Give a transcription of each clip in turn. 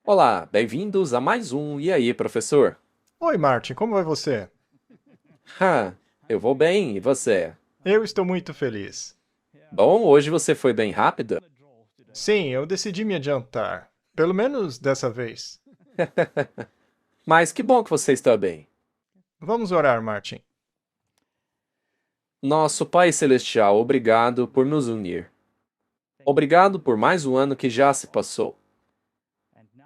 Olá, bem-vindos a mais um E aí, professor? Oi, Martin, como vai você? Ha, eu vou bem, e você? Eu estou muito feliz. Bom, hoje você foi bem rápida? Sim, eu decidi me adiantar. Pelo menos dessa vez. Mas que bom que você está bem. Vamos orar, Martin. Nosso Pai Celestial, obrigado por nos unir. Obrigado por mais um ano que já se passou.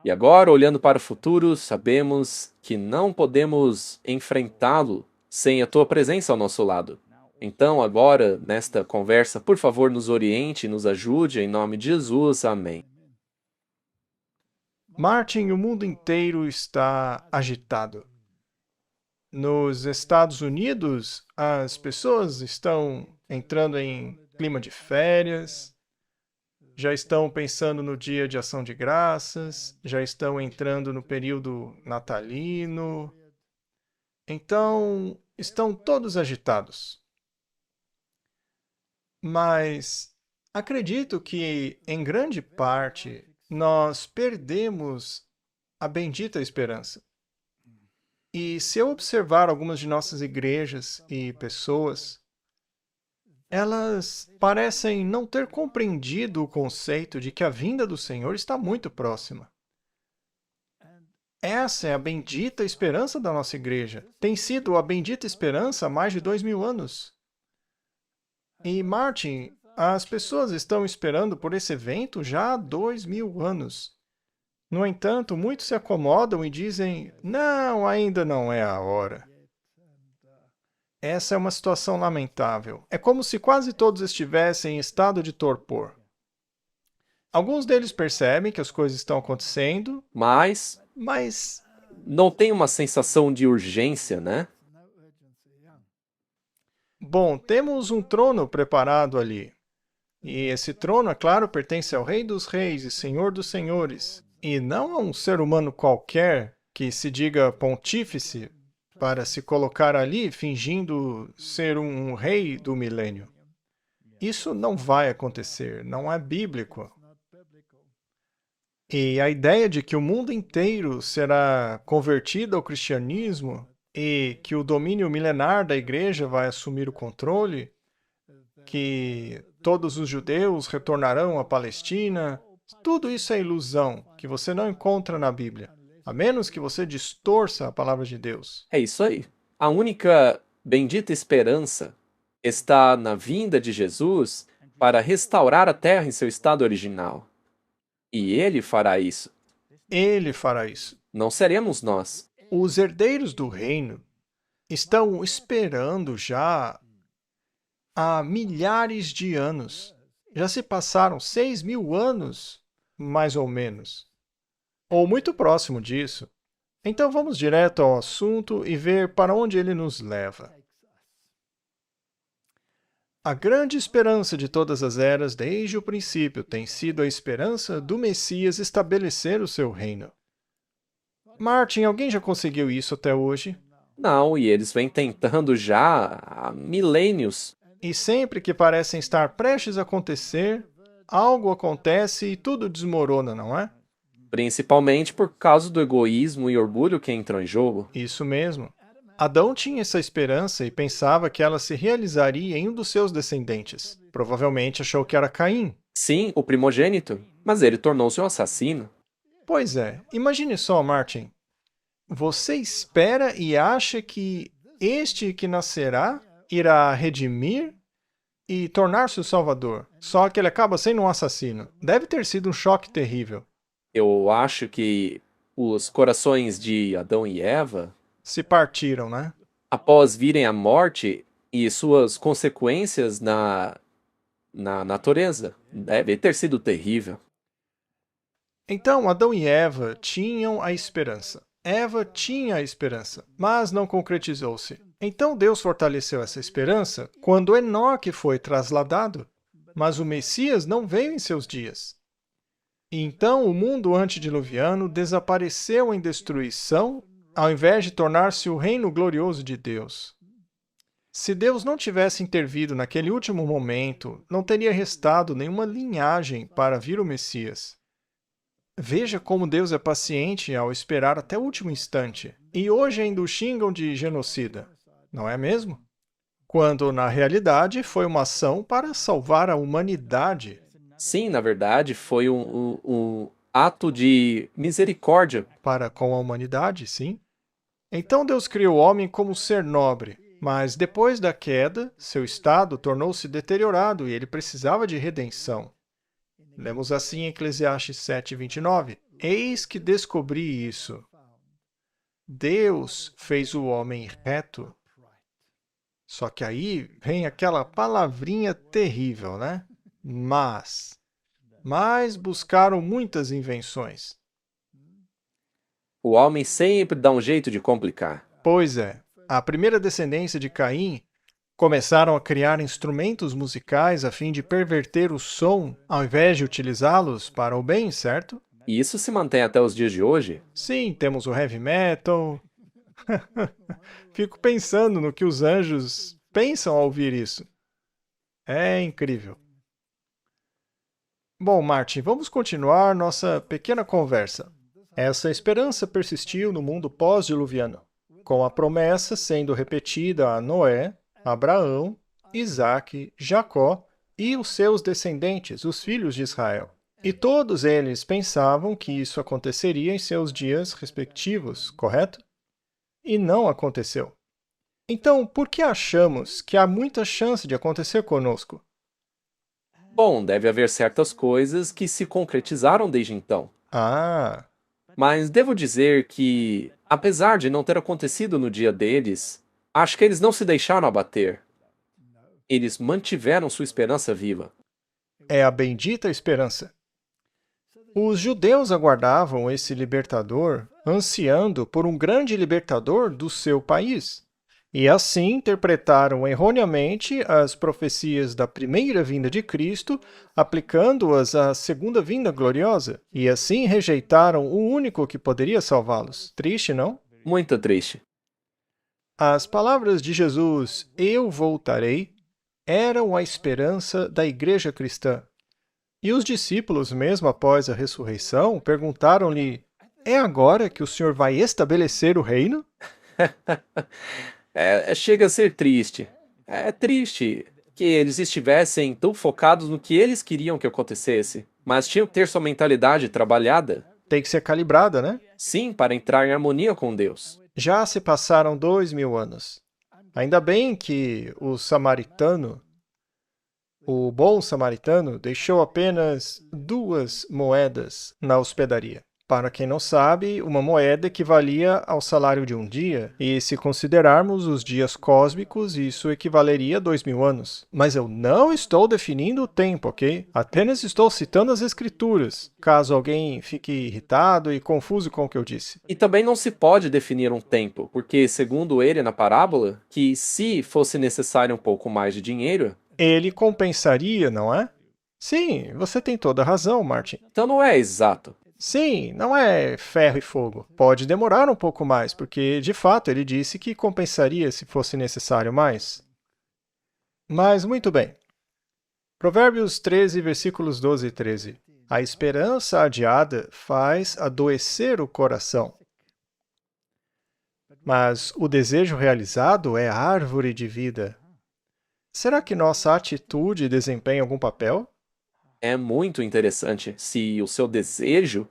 E agora, olhando para o futuro, sabemos que não podemos enfrentá-lo sem a tua presença ao nosso lado. Então, agora, nesta conversa, por favor, nos oriente e nos ajude, em nome de Jesus. Amém. Martin, o mundo inteiro está agitado. Nos Estados Unidos, as pessoas estão entrando em clima de férias, já estão pensando no dia de ação de graças, já estão entrando no período natalino. Então, estão todos agitados. Mas acredito que, em grande parte, nós perdemos a bendita esperança. E se eu observar algumas de nossas igrejas e pessoas, elas parecem não ter compreendido o conceito de que a vinda do Senhor está muito próxima. Essa é a bendita esperança da nossa igreja. Tem sido a bendita esperança há mais de 2000 anos. E, Martin, as pessoas estão esperando por esse evento já há 2000 anos. No entanto, muitos se acomodam e dizem: não, ainda não é a hora. Essa é uma situação lamentável. É como se quase todos estivessem em estado de torpor. Alguns deles percebem que as coisas estão acontecendo, Mas mas, não tem uma sensação de urgência, né? bom, temos um trono preparado ali. E esse trono, é claro, pertence ao Rei dos Reis e Senhor dos Senhores, e não a um ser humano qualquer que se diga pontífice para se colocar ali fingindo ser um rei do milênio. Isso não vai acontecer, não é bíblico. E a ideia de que o mundo inteiro será convertido ao cristianismo e que o domínio milenar da igreja vai assumir o controle, que todos os judeus retornarão à Palestina. Tudo isso é ilusão que você não encontra na Bíblia, a menos que você distorça a palavra de Deus. É isso aí. A única bendita esperança está na vinda de Jesus para restaurar a terra em seu estado original. E ele fará isso. Ele fará isso. Não seremos nós. Os herdeiros do reino estão esperando já há milhares de anos. Já se passaram 6.000 anos, mais ou menos, ou muito próximo disso. Então vamos direto ao assunto e ver para onde ele nos leva. A grande esperança de todas as eras, desde o princípio, tem sido a esperança do Messias estabelecer o seu reino. Martin, alguém já conseguiu isso até hoje? Não, e eles vêm tentando já há milênios. E sempre que parecem estar prestes a acontecer, algo acontece e tudo desmorona, não é? Principalmente por causa do egoísmo e orgulho que entram em jogo. Isso mesmo. Adão tinha essa esperança e pensava que ela se realizaria em um dos seus descendentes. Provavelmente achou que era Caim. Sim, o primogênito, mas ele tornou-se um assassino. Pois é, imagine só, Martin. Você espera e acha que este que nascerá irá redimir e tornar-se o Salvador. Só que ele acaba sendo um assassino. Deve ter sido um choque terrível. Eu acho que os corações de Adão e Eva, Se partiram, né? após virem a morte e suas consequências na natureza, deve ter sido terrível. Então, Adão e Eva tinham a esperança. Eva tinha a esperança, mas não concretizou-se. Então Deus fortaleceu essa esperança quando Enoque foi trasladado, mas o Messias não veio em seus dias. E então o mundo antediluviano desapareceu em destruição, ao invés de tornar-se o reino glorioso de Deus. Se Deus não tivesse intervido naquele último momento, não teria restado nenhuma linhagem para vir o Messias. Veja como Deus é paciente ao esperar até o último instante. E hoje ainda o xingam de genocida, não é mesmo? Quando, na realidade, foi uma ação para salvar a humanidade. Sim, na verdade, foi um ato de misericórdia. Para com a humanidade, sim. Então Deus criou o homem como ser nobre, mas depois da queda, seu estado tornou-se deteriorado e ele precisava de redenção. Lemos assim em Eclesiastes 7:29. Eis que descobri isso. Deus fez o homem reto. Só que aí vem aquela palavrinha terrível, né? Mas buscaram muitas invenções. O homem sempre dá um jeito de complicar. Pois é, a primeira descendência de Caim começaram a criar instrumentos musicais a fim de perverter o som, ao invés de utilizá-los para o bem, certo? E isso se mantém até os dias de hoje? Sim, temos o heavy metal. Fico pensando no que os anjos pensam ao ouvir isso. É incrível. Bom, Martin, vamos continuar nossa pequena conversa. Essa esperança persistiu no mundo pós-diluviano, com a promessa sendo repetida a Noé, Abraão, Isaque, Jacó e os seus descendentes, os filhos de Israel. E todos eles pensavam que isso aconteceria em seus dias respectivos, correto? E não aconteceu. Então, por que achamos que há muita chance de acontecer conosco? Bom, deve haver certas coisas que se concretizaram desde então. Ah, Mas devo dizer que, apesar de não ter acontecido no dia deles, acho que eles não se deixaram abater. Eles mantiveram sua esperança viva. é a bendita esperança. Os judeus aguardavam esse libertador, ansiando por um grande libertador do seu país. E assim interpretaram erroneamente as profecias da primeira vinda de Cristo, aplicando-as à segunda vinda gloriosa. E assim rejeitaram o único que poderia salvá-los. Triste, não? Muito triste. As palavras de Jesus, eu voltarei, eram a esperança da igreja cristã. E os discípulos, mesmo após a ressurreição, perguntaram-lhe: é agora que o Senhor vai estabelecer o reino? Chega a ser triste. É triste que eles estivessem tão focados no que eles queriam que acontecesse, mas tinham que ter sua mentalidade trabalhada, Tem que ser calibrada, né? sim, para entrar em harmonia com Deus. Já se passaram 2000 anos. Ainda bem que o bom samaritano, deixou apenas 2 moedas na hospedaria. Para quem não sabe, uma moeda equivalia ao salário de um dia, e se considerarmos os dias cósmicos, isso equivaleria a 2000 anos. Mas eu não estou definindo o tempo, ok? Apenas estou citando as escrituras, caso alguém fique irritado e confuso com o que eu disse. E também não se pode definir um tempo, porque, segundo ele na parábola, que se fosse necessário um pouco mais de dinheiro, Ele compensaria, não é? Sim, você tem toda a razão, Martin. então não é exato. Sim, não é ferro e fogo. Pode demorar um pouco mais, porque de fato ele disse que compensaria se fosse necessário mais. Mas muito bem. Provérbios 13, versículos 12 e 13. A esperança adiada faz adoecer o coração, mas o desejo realizado é árvore de vida. Será que nossa atitude desempenha algum papel? É muito interessante. Se o seu desejo,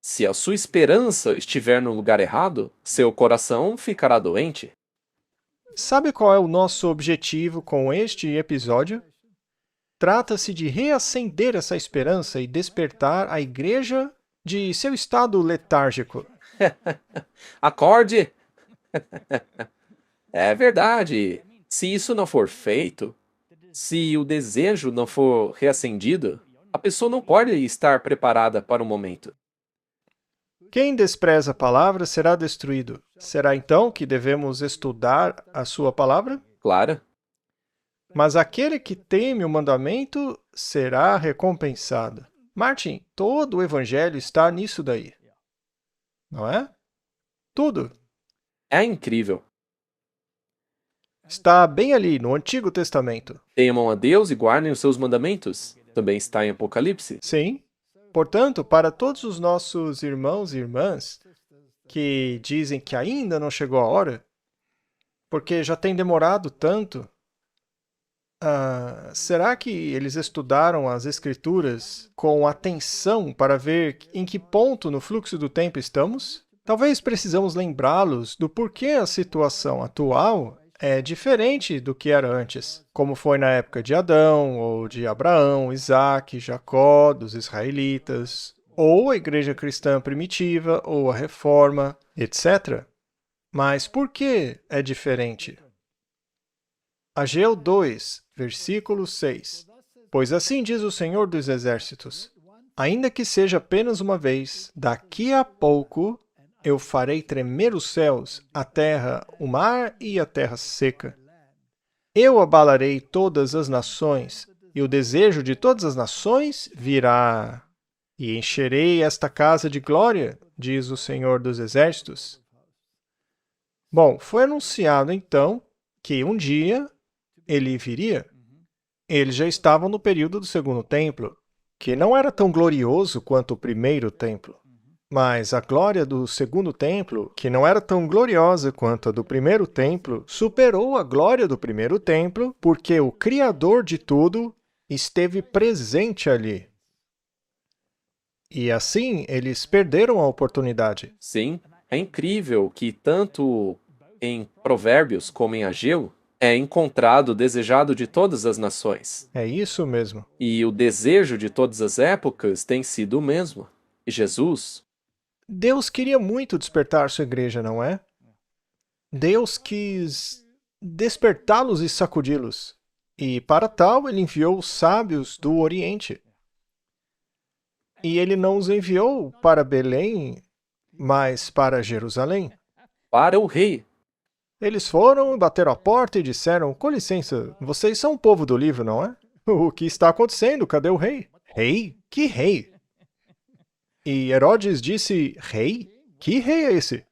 se a sua esperança estiver no lugar errado, seu coração ficará doente. Sabe qual é o nosso objetivo com este episódio? Trata-se de reacender essa esperança e despertar a igreja de seu estado letárgico. Acorde! É verdade. Se isso não for feito, se o desejo não for reacendido, a pessoa não pode estar preparada para o momento. Quem despreza a palavra será destruído. Será então que devemos estudar a sua palavra? Claro. Mas aquele que teme o mandamento será recompensado. Martin, todo o evangelho está nisso daí. Não é? Tudo. É incrível. Está bem ali no Antigo Testamento. Temam a Deus e guardem os seus mandamentos. Também está em Apocalipse. Sim. Portanto, para todos os nossos irmãos e irmãs que dizem que ainda não chegou a hora, porque já tem demorado tanto, será que eles estudaram as Escrituras com atenção para ver em que ponto no fluxo do tempo estamos? Talvez precisamos lembrá-los do porquê a situação atual é diferente do que era antes, como foi na época de Adão, ou de Abraão, Isaque, Jacó, dos israelitas, ou a igreja cristã primitiva, ou a reforma, etc. Mas por que é diferente? Ageu 2, versículo 6. Pois assim diz o Senhor dos Exércitos: ainda que seja apenas uma vez, daqui a pouco eu farei tremer os céus, a terra, o mar e a terra seca. Eu abalarei todas as nações, e o desejo de todas as nações virá. E encherei esta casa de glória, diz o Senhor dos Exércitos. Bom, foi anunciado então que um dia ele viria. Eles já estavam no período do Segundo Templo, que não era tão glorioso quanto o primeiro templo. Mas a glória do Segundo Templo, que não era tão gloriosa quanto a do primeiro templo, superou a glória do primeiro templo, porque o Criador de tudo esteve presente ali. E assim, eles perderam a oportunidade. Sim, é incrível que tanto em Provérbios como em Ageu é encontrado o desejado de todas as nações. É isso mesmo. E o desejo de todas as épocas tem sido o mesmo. E Jesus, Deus queria muito despertar sua igreja, não é? Deus quis despertá-los e sacudi-los. E para tal, ele enviou os sábios do Oriente. E ele não os enviou para Belém, mas para Jerusalém. para o rei, Eles foram, bateram a porta e disseram: com licença, vocês são o povo do livro, não é? O que está acontecendo? Cadê o rei? Rei? Que rei? E Herodes disse: rei? Que rei é esse?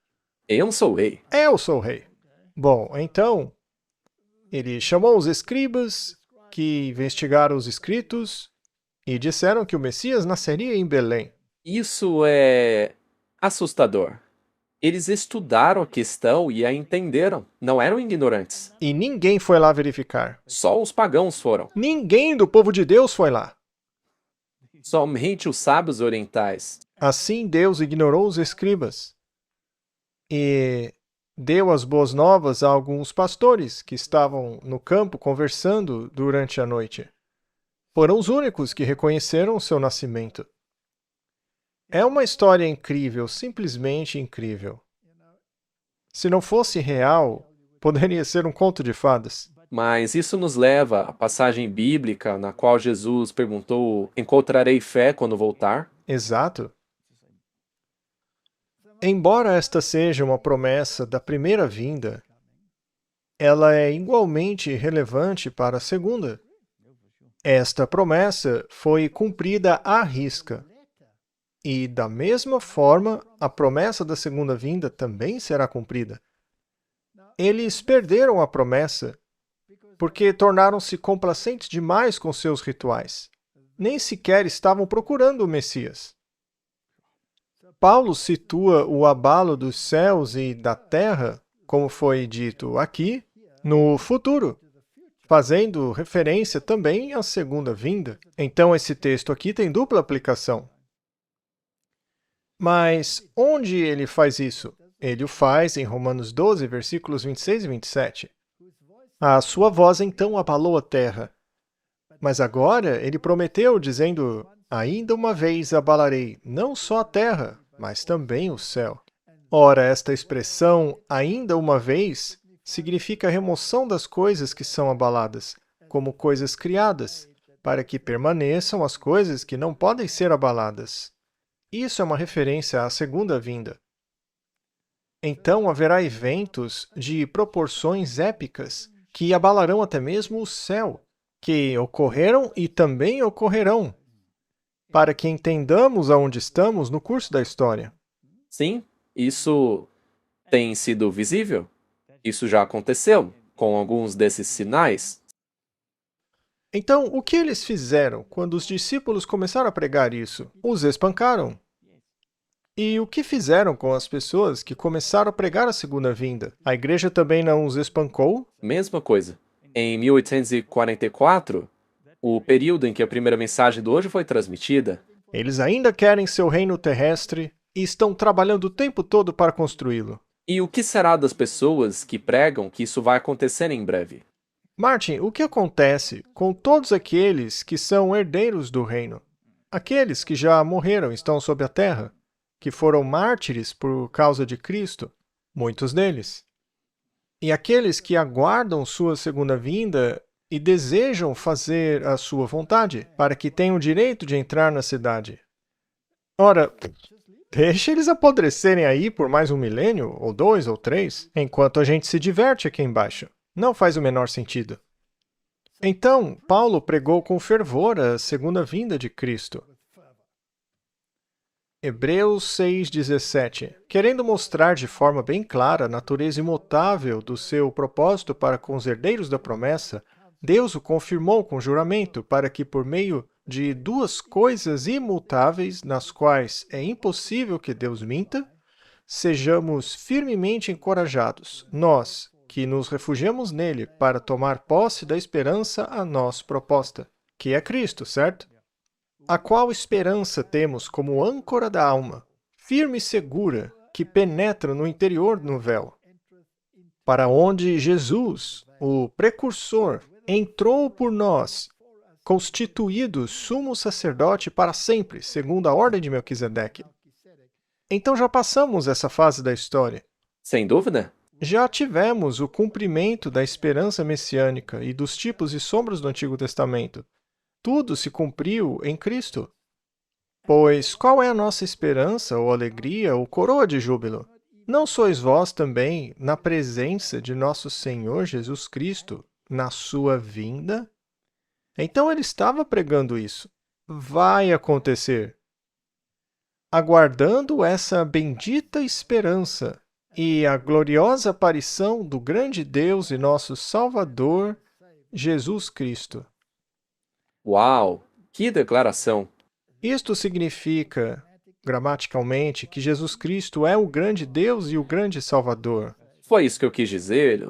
eu sou o rei. Eu sou o rei. Bom, então, ele chamou os escribas que investigaram os escritos e disseram que o Messias nasceria em Belém. Isso é assustador. Eles estudaram a questão e a entenderam. Não eram ignorantes. E ninguém foi lá verificar. Só os pagãos foram. Ninguém do povo de Deus foi lá. Somente os sábios orientais. Assim Deus ignorou os escribas e deu as boas novas a alguns pastores que estavam no campo conversando durante a noite. Foram os únicos que reconheceram o seu nascimento. É uma história incrível, simplesmente incrível. Se não fosse real, poderia ser um conto de fadas. Mas isso nos leva à passagem bíblica na qual Jesus perguntou: encontrarei fé quando voltar? Exato. Embora esta seja uma promessa da primeira vinda, ela é igualmente relevante para a segunda. Esta promessa foi cumprida à risca. E, da mesma forma, a promessa da segunda vinda também será cumprida. Eles perderam a promessa porque tornaram-se complacentes demais com seus rituais. Nem sequer estavam procurando o Messias. Paulo situa o abalo dos céus e da terra, como foi dito aqui, no futuro, fazendo referência também à segunda vinda. Então, esse texto aqui tem dupla aplicação. Mas onde ele faz isso? Ele o faz em Romanos 12, versículos 26 e 27. A sua voz então abalou a terra. Mas agora ele prometeu, dizendo: ainda uma vez abalarei não só a terra, mas também o céu. Ora, esta expressão, ainda uma vez, significa a remoção das coisas que são abaladas, como coisas criadas, para que permaneçam as coisas que não podem ser abaladas. Isso é uma referência à segunda vinda. Então haverá eventos de proporções épicas que abalarão até mesmo o céu, que ocorreram e também ocorrerão, para que entendamos aonde estamos no curso da história. Sim, isso tem sido visível. Isso já aconteceu com alguns desses sinais. Então, o que eles fizeram quando os discípulos começaram a pregar isso? Os espancaram. E o que fizeram com as pessoas que começaram a pregar a segunda vinda? A igreja também não os espancou? Mesma coisa. Em 1844, o período em que a primeira mensagem do hoje foi transmitida, Eles ainda querem seu reino terrestre e estão trabalhando o tempo todo para construí-lo. e o que será das pessoas que pregam que isso vai acontecer em breve? Martin, o que acontece com todos aqueles que são herdeiros do reino? Aqueles que já morreram, estão sob a terra, que foram mártires por causa de Cristo, muitos deles. E aqueles que aguardam sua segunda vinda e desejam fazer a sua vontade, para que tenham o direito de entrar na cidade. Ora, deixa eles apodrecerem aí por mais um milênio, ou 2, ou 3, enquanto a gente se diverte aqui embaixo. Não faz o menor sentido. Então, Paulo pregou com fervor a segunda vinda de Cristo. Hebreus 6,17. Querendo mostrar de forma bem clara a natureza imutável do seu propósito para com os herdeiros da promessa, Deus o confirmou com juramento para que, por meio de duas coisas imutáveis, nas quais é impossível que Deus minta, sejamos firmemente encorajados, nós, que nos refugiamos nele para tomar posse da esperança a nós proposta, que é Cristo, certo? A qual esperança temos como âncora da alma, firme e segura, que penetra no interior do véu, para onde Jesus, o precursor, entrou por nós, constituído sumo sacerdote para sempre, segundo a ordem de Melquisedeque. Então já passamos essa fase da história. Sem dúvida? Já tivemos o cumprimento da esperança messiânica e dos tipos e sombras do Antigo Testamento. Tudo se cumpriu em Cristo. Pois qual é a nossa esperança, ou alegria, ou coroa de júbilo? Não sois vós também na presença de nosso Senhor Jesus Cristo, na sua vinda? Então ele estava pregando isso. Vai acontecer. Aguardando essa bendita esperança e a gloriosa aparição do grande Deus e nosso Salvador, Jesus Cristo. Uau! Que declaração! Isto significa, gramaticalmente, que Jesus Cristo é o grande Deus e o grande Salvador. Foi isso que eu quis dizer.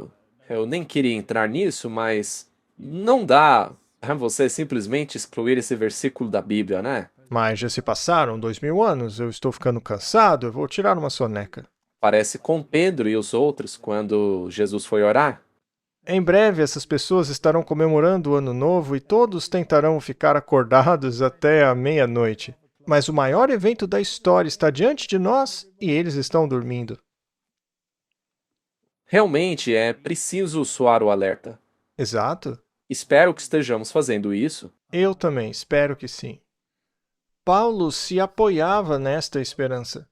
Eu nem queria entrar nisso, mas não dá pra você simplesmente excluir esse versículo da Bíblia, né? Mas já se passaram 2000 anos, eu estou ficando cansado, eu vou tirar uma soneca. Parece com Pedro e os outros quando Jesus foi orar. Em breve, essas pessoas estarão comemorando o Ano Novo e todos tentarão ficar acordados até a meia-noite. Mas o maior evento da história está diante de nós e eles estão dormindo. Realmente é preciso soar o alerta. Exato. Espero que estejamos fazendo isso. Eu também espero que sim. Paulo se apoiava nesta esperança.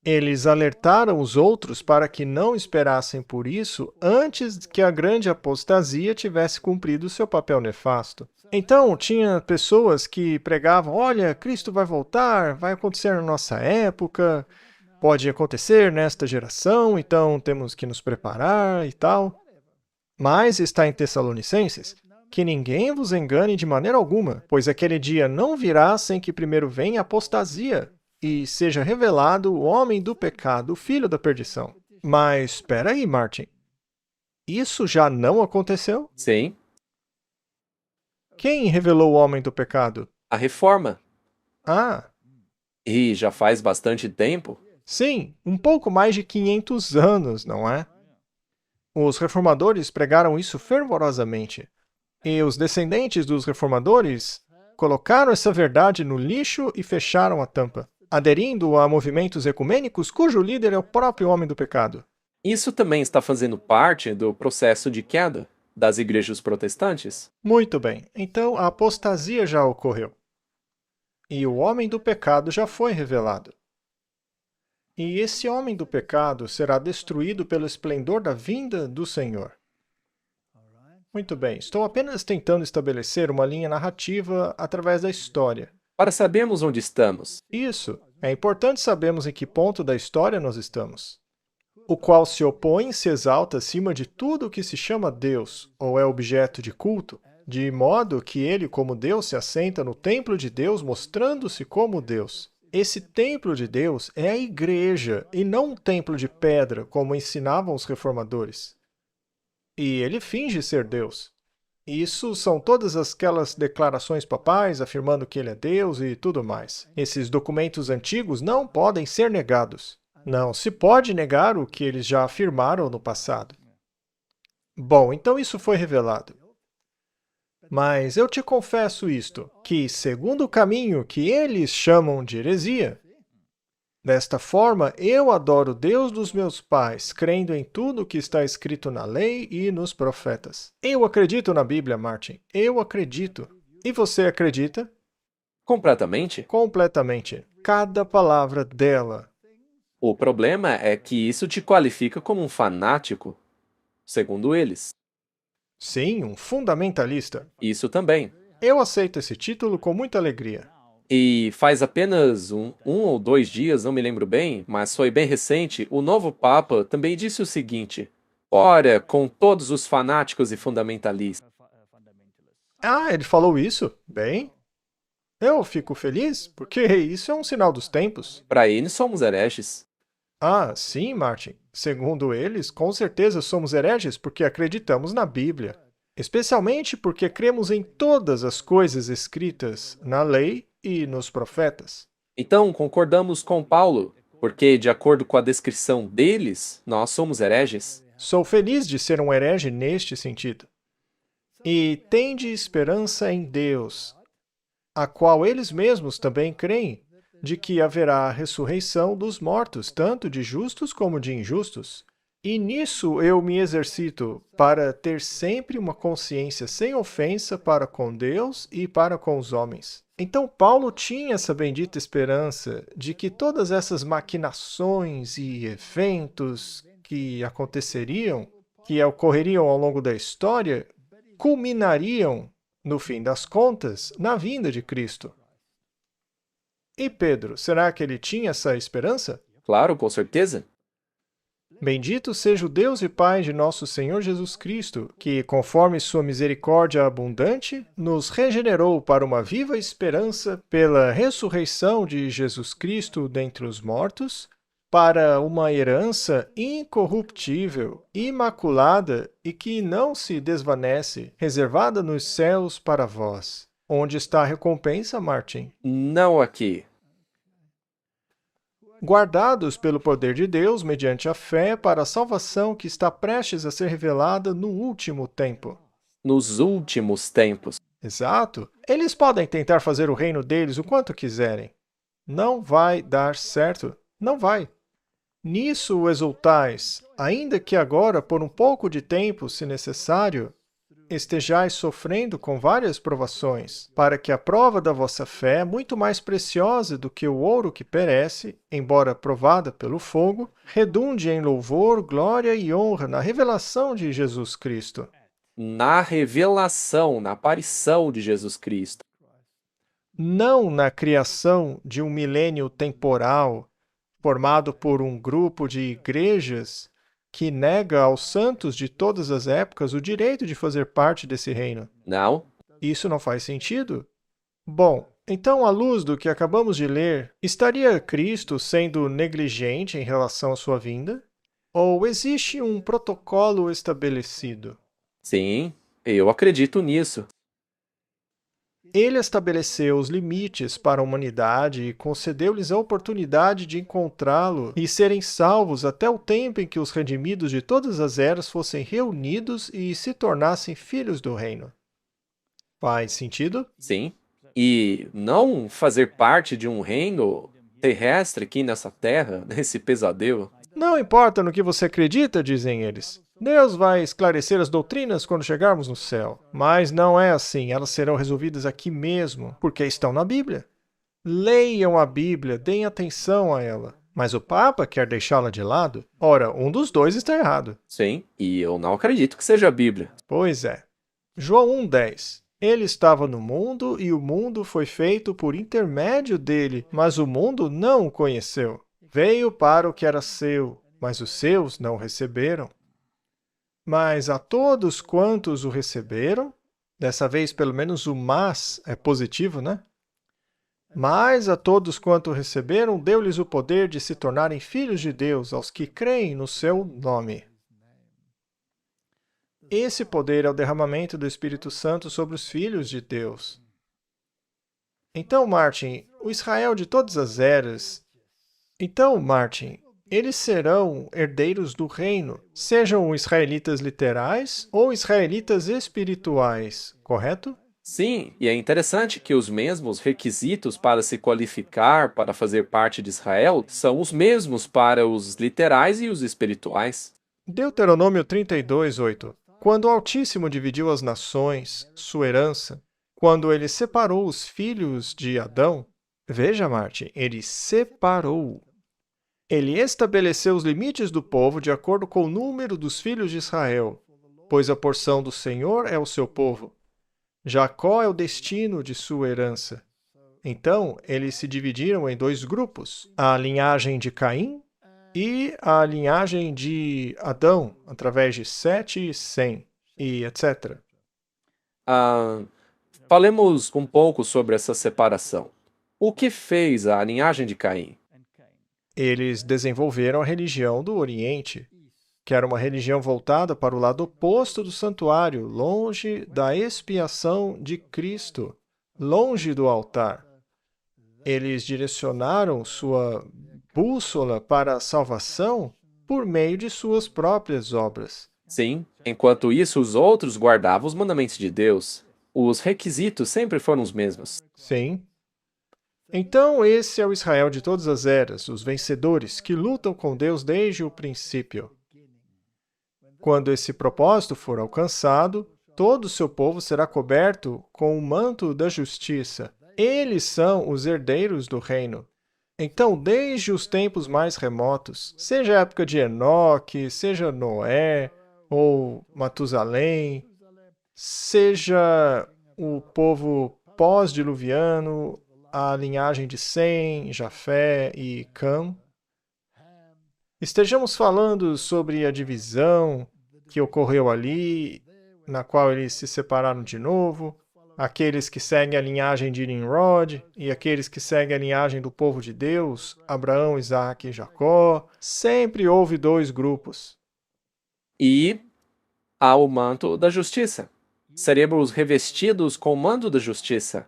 Eles alertaram os outros para que não esperassem por isso antes que a grande apostasia tivesse cumprido seu papel nefasto. Então, tinha pessoas que pregavam, olha, Cristo vai voltar, vai acontecer na nossa época, pode acontecer nesta geração, então temos que nos preparar e tal. Mas está em Tessalonicenses, que ninguém vos engane de maneira alguma, pois aquele dia não virá sem que primeiro venha a apostasia, e seja revelado o homem do pecado, o filho da perdição. Mas, espera aí, Martin. Isso já não aconteceu? Sim, Quem revelou o homem do pecado? a reforma. Ah, E já faz bastante tempo. sim, um pouco mais de 500 anos, não é? Os reformadores pregaram isso fervorosamente. E os descendentes dos reformadores colocaram essa verdade no lixo e fecharam a tampa, aderindo a movimentos ecumênicos cujo líder é o próprio homem do pecado. Isso também está fazendo parte do processo de queda das igrejas protestantes? Muito bem, então a apostasia já ocorreu. E o homem do pecado já foi revelado. E esse homem do pecado será destruído pelo esplendor da vinda do Senhor. Muito bem, estou apenas tentando estabelecer uma linha narrativa através da história. Para sabermos onde estamos. Isso, é importante sabermos em que ponto da história nós estamos. O qual se opõe e se exalta acima de tudo o que se chama Deus ou é objeto de culto, de modo que ele, como Deus, se assenta no templo de Deus, mostrando-se como Deus. Esse templo de Deus é a igreja, e não um templo de pedra, como ensinavam os reformadores. E ele finge ser Deus. Isso são todas aquelas declarações papais afirmando que ele é Deus e tudo mais. Esses documentos antigos não podem ser negados. Não se pode negar o que eles já afirmaram no passado. Bom, então isso foi revelado. Mas eu te confesso isto, que segundo o caminho que eles chamam de heresia, desta forma eu adoro o Deus dos meus pais, crendo em tudo o que está escrito na lei e nos profetas. Eu acredito na Bíblia, Martin. Eu acredito. E você acredita? Completamente. Completamente. Cada palavra dela. O problema é que isso te qualifica como um fanático, segundo eles. Sim, um fundamentalista. Isso também. Eu aceito esse título com muita alegria. E faz apenas um ou 2 dias, não me lembro bem, mas foi bem recente, o novo Papa também disse o seguinte: ora, com todos os fanáticos e fundamentalistas. Ah, ele falou isso? Bem, eu fico feliz, porque isso é um sinal dos tempos. Para eles somos hereges. Ah, sim, Martin. Segundo eles, com certeza somos hereges porque acreditamos na Bíblia. Especialmente porque cremos em todas as coisas escritas na lei e nos profetas. Então, concordamos com Paulo, porque, de acordo com a descrição deles, nós somos hereges. Sou feliz de ser um herege neste sentido. E tende esperança em Deus, a qual eles mesmos também creem, de que haverá a ressurreição dos mortos, tanto de justos como de injustos. E nisso eu me exercito, para ter sempre uma consciência sem ofensa para com Deus e para com os homens. Então Paulo tinha essa bendita esperança de que todas essas maquinações e eventos que aconteceriam, que ocorreriam ao longo da história, culminariam, no fim das contas, na vinda de Cristo. E Pedro, será que ele tinha essa esperança? Claro, com certeza. Bendito seja o Deus e Pai de nosso Senhor Jesus Cristo, que, conforme sua misericórdia abundante, nos regenerou para uma viva esperança pela ressurreição de Jesus Cristo dentre os mortos, para uma herança incorruptível, imaculada e que não se desvanece, reservada nos céus para vós. Onde está a recompensa, Martin? Não aqui. Guardados pelo poder de Deus mediante a fé para a salvação que está prestes a ser revelada no último tempo. Nos últimos tempos. Exato. Eles podem tentar fazer o reino deles o quanto quiserem. Não vai dar certo. Não vai. Nisso exultais, ainda que agora, por um pouco de tempo, se necessário, estejais sofrendo com várias provações, para que a prova da vossa fé, muito mais preciosa do que o ouro que perece, embora provada pelo fogo, redunde em louvor, glória e honra na revelação de Jesus Cristo. Na revelação, na aparição de Jesus Cristo. Não na criação de um milênio temporal, formado por um grupo de igrejas que nega aos santos de todas as épocas o direito de fazer parte desse reino. Não? Isso não faz sentido? Bom, então, à luz do que acabamos de ler, estaria Cristo sendo negligente em relação à sua vinda? Ou existe um protocolo estabelecido? Sim, eu acredito nisso. Ele estabeleceu os limites para a humanidade e concedeu-lhes a oportunidade de encontrá-lo e serem salvos até o tempo em que os redimidos de todas as eras fossem reunidos e se tornassem filhos do reino. Faz sentido? Sim. E não fazer parte de um reino terrestre aqui nessa terra, nesse pesadelo. Não importa no que você acredita, dizem eles. Deus vai esclarecer as doutrinas quando chegarmos no céu. Mas não é assim, elas serão resolvidas aqui mesmo, porque estão na Bíblia. Leiam a Bíblia, deem atenção a ela. Mas o Papa quer deixá-la de lado? Ora, um dos dois está errado. Sim, e eu não acredito que seja a Bíblia. Pois é. João 1,10. Ele estava no mundo e o mundo foi feito por intermédio dele, mas o mundo não o conheceu. Veio para o que era seu, mas os seus não o receberam. Mas a todos quantos o receberam, Dessa vez, pelo menos o mas é positivo, né? Mas a todos quanto receberam, deu-lhes o poder de se tornarem filhos de Deus, aos que creem no seu nome. Esse poder é o derramamento do Espírito Santo sobre os filhos de Deus. Então, Martin, o Israel de todas as eras... Então, Martin, eles serão herdeiros do reino, sejam israelitas literais ou israelitas espirituais, correto? Sim, e é interessante que os mesmos requisitos para se qualificar para fazer parte de Israel são os mesmos para os literais e os espirituais. Deuteronômio 32:8. Quando o Altíssimo dividiu as nações, sua herança, quando ele separou os filhos de Adão, veja, Marte, ele separou. Ele estabeleceu os limites do povo de acordo com o número dos filhos de Israel, pois a porção do Senhor é o seu povo. Jacó é o destino de sua herança. Então, eles se dividiram em dois grupos, a linhagem de Caim e a linhagem de Adão, através de Sete, Sem e etc. Falemos um pouco sobre essa separação. O que fez a linhagem de Caim? Eles desenvolveram a religião do Oriente, que era uma religião voltada para o lado oposto do santuário, longe da expiação de Cristo, longe do altar. Eles direcionaram sua bússola para a salvação por meio de suas próprias obras. Sim, enquanto isso, os outros guardavam os mandamentos de Deus. Os requisitos sempre foram os mesmos. Sim. Então, esse é o Israel de todas as eras, os vencedores, que lutam com Deus desde o princípio. Quando esse propósito for alcançado, todo o seu povo será coberto com o manto da justiça. Eles são os herdeiros do reino. Então, desde os tempos mais remotos, seja a época de Enoque, seja Noé ou Matusalém, seja o povo pós-diluviano, a linhagem de Sem, Jafé e Cã, estejamos falando sobre a divisão que ocorreu ali, na qual eles se separaram de novo, aqueles que seguem a linhagem de Nimrod e aqueles que seguem a linhagem do povo de Deus, Abraão, Isaque e Jacó, sempre houve dois grupos. E há o manto da justiça. Seremos revestidos com o manto da justiça.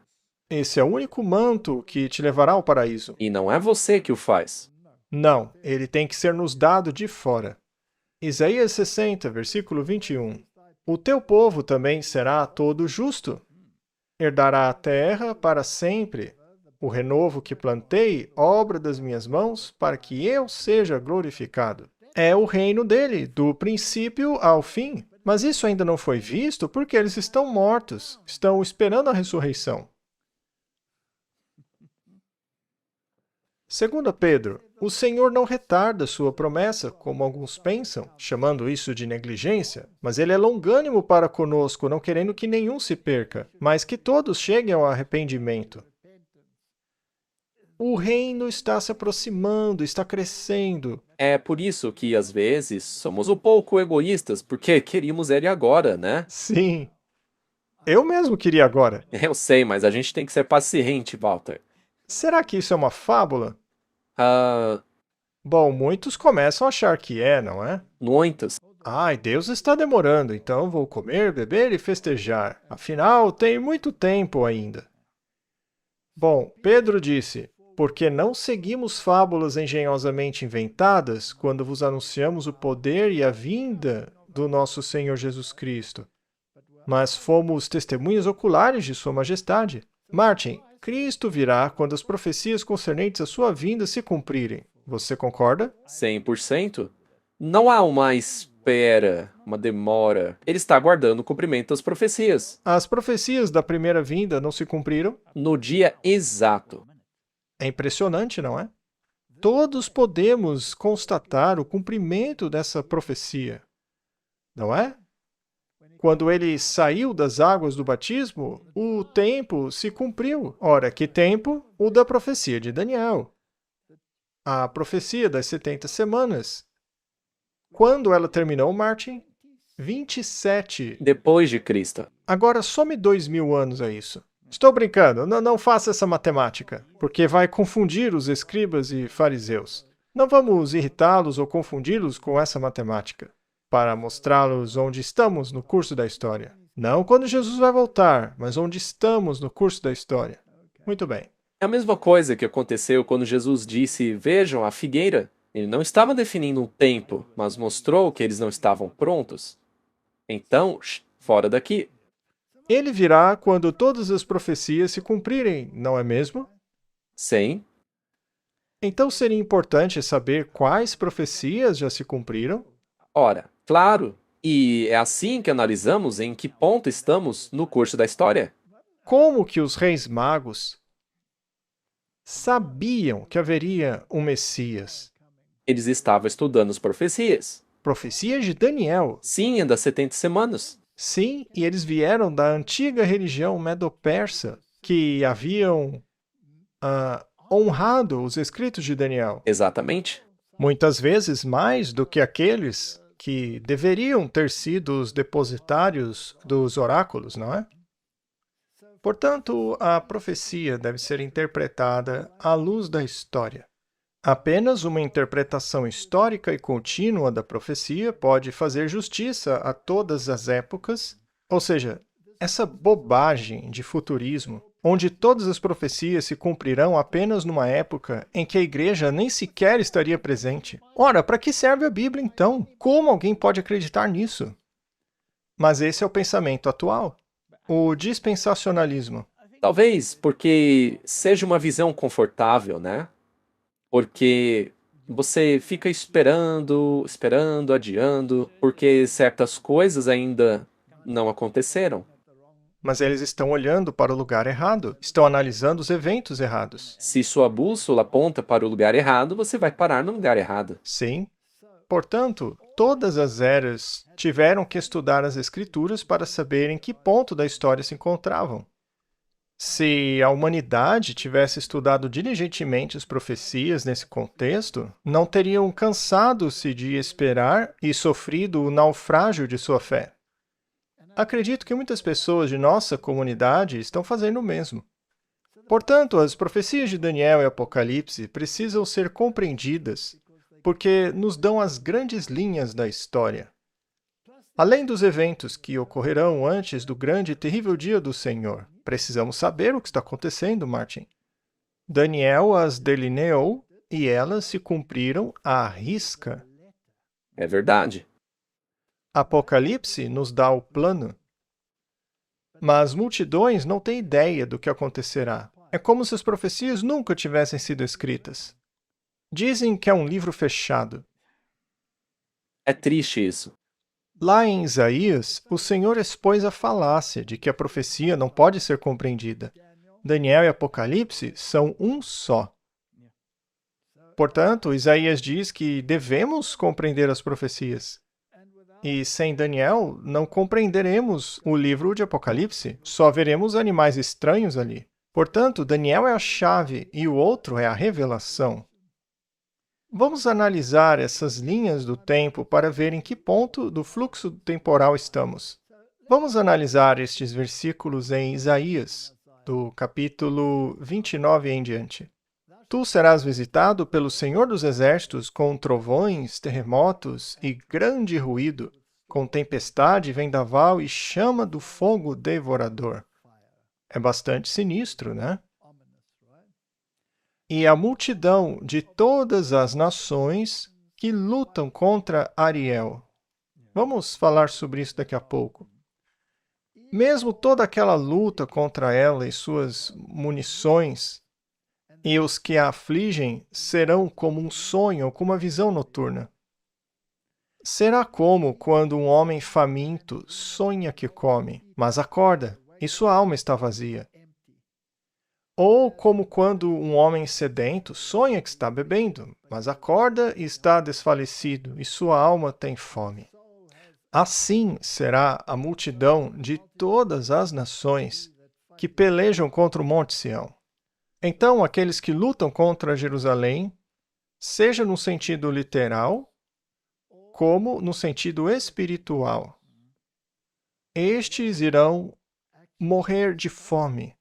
Esse é o único manto que te levará ao paraíso. E não é você que o faz. Não, ele tem que ser nos dado de fora. Isaías 60, versículo 21. O teu povo também será todo justo. Herdará a terra para sempre. O renovo que plantei, obra das minhas mãos, para que eu seja glorificado. É o reino dele, do princípio ao fim. Mas isso ainda não foi visto porque eles estão mortos, estão esperando a ressurreição. 2 Pedro, o Senhor não retarda sua promessa, como alguns pensam, chamando isso de negligência, mas ele é longânimo para conosco, não querendo que nenhum se perca, mas que todos cheguem ao arrependimento. O reino está se aproximando, está crescendo. É por isso que, às vezes, somos um pouco egoístas, porque queríamos ele agora, né? Sim. Eu mesmo queria agora. Eu sei, mas a gente tem que ser paciente, Walter. Será que isso é uma fábula? Ah, Bom, muitos começam a achar que é, não é? muitos. Ai, Deus está demorando, então vou comer, beber e festejar. Afinal, tem muito tempo ainda. Bom, Pedro disse, porque não seguimos fábulas engenhosamente inventadas quando vos anunciamos o poder e a vinda do nosso Senhor Jesus Cristo, mas fomos testemunhas oculares de sua majestade. Martin, Cristo virá quando as profecias concernentes à sua vinda se cumprirem. Você concorda? 100%? Não há uma espera, uma demora. Ele está aguardando o cumprimento das profecias. As profecias da primeira vinda não se cumpriram? No dia exato. É impressionante, não é? Todos podemos constatar o cumprimento dessa profecia, não é? Quando ele saiu das águas do batismo, o tempo se cumpriu. Ora, que tempo? O da profecia de Daniel. A profecia das 70 semanas. Quando ela terminou, Martin? 27. depois de Cristo. Agora some 2000 anos a isso. Estou brincando, não faça essa matemática, porque vai confundir os escribas e fariseus. Não vamos irritá-los ou confundi-los com essa matemática, para mostrá-los onde estamos no curso da história. Não quando Jesus vai voltar, mas onde estamos no curso da história. Muito bem. É a mesma coisa que aconteceu quando Jesus disse: Vejam a figueira. Ele não estava definindo um tempo, mas mostrou que eles não estavam prontos. Então, fora daqui. Ele virá quando todas as profecias se cumprirem, não é mesmo? Sim. Então seria importante saber quais profecias já se cumpriram? Ora, claro. E é assim que analisamos em que ponto estamos no curso da história. Como que os reis magos sabiam que haveria um Messias? Eles estavam estudando as profecias. Profecias de Daniel. Sim, é das 70 semanas. Sim, e eles vieram da antiga religião medo-persa, que haviam honrado os escritos de Daniel. Exatamente. Muitas vezes mais do que aqueles que deveriam ter sido os depositários dos oráculos, não é? Portanto, a profecia deve ser interpretada à luz da história. Apenas uma interpretação histórica e contínua da profecia pode fazer justiça a todas as épocas, ou seja, essa bobagem de futurismo, onde todas as profecias se cumprirão apenas numa época em que a igreja nem sequer estaria presente. Ora, para que serve a Bíblia então? Como alguém pode acreditar nisso? Mas esse é o pensamento atual, o dispensacionalismo. Talvez porque seja uma visão confortável, né? Porque você fica esperando, adiando, porque certas coisas ainda não aconteceram. Mas eles estão olhando para o lugar errado, estão analisando os eventos errados. Se sua bússola aponta para o lugar errado, você vai parar no lugar errado. Sim. Portanto, todas as eras tiveram que estudar as Escrituras para saber em que ponto da história se encontravam. Se a humanidade tivesse estudado diligentemente as profecias nesse contexto, não teriam cansado-se de esperar e sofrido o naufrágio de sua fé. Acredito que muitas pessoas de nossa comunidade estão fazendo o mesmo. Portanto, as profecias de Daniel e Apocalipse precisam ser compreendidas porque nos dão as grandes linhas da história. Além dos eventos que ocorrerão antes do grande e terrível dia do Senhor, precisamos saber o que está acontecendo, Martin. Daniel as delineou e elas se cumpriram à risca. É verdade. Apocalipse nos dá o plano. Mas multidões não têm ideia do que acontecerá. É como se as profecias nunca tivessem sido escritas. Dizem que é um livro fechado. É triste isso. Lá em Isaías, o Senhor expôs a falácia de que a profecia não pode ser compreendida. Daniel e Apocalipse são um só. Portanto, Isaías diz que devemos compreender as profecias. E sem Daniel, não compreenderemos o livro de Apocalipse. Só veremos animais estranhos ali. Portanto, Daniel é a chave e o outro é a revelação. Vamos analisar essas linhas do tempo para ver em que ponto do fluxo temporal estamos. Vamos analisar estes versículos em Isaías, do capítulo 29 em diante. Tu serás visitado pelo Senhor dos Exércitos com trovões, terremotos e grande ruído, com tempestade, vendaval e chama do fogo devorador. É bastante sinistro, né? E a multidão de todas as nações que lutam contra Ariel. Vamos falar sobre isso daqui a pouco. Mesmo toda aquela luta contra ela e suas munições, e os que a afligem serão como um sonho ou como uma visão noturna. Será como quando um homem faminto sonha que come, mas acorda e sua alma está vazia. Ou como quando um homem sedento sonha que está bebendo, mas acorda e está desfalecido, e sua alma tem fome. Assim será a multidão de todas as nações que pelejam contra o Monte Sião. Então, aqueles que lutam contra Jerusalém, seja no sentido literal, como no sentido espiritual. estes irão morrer de fome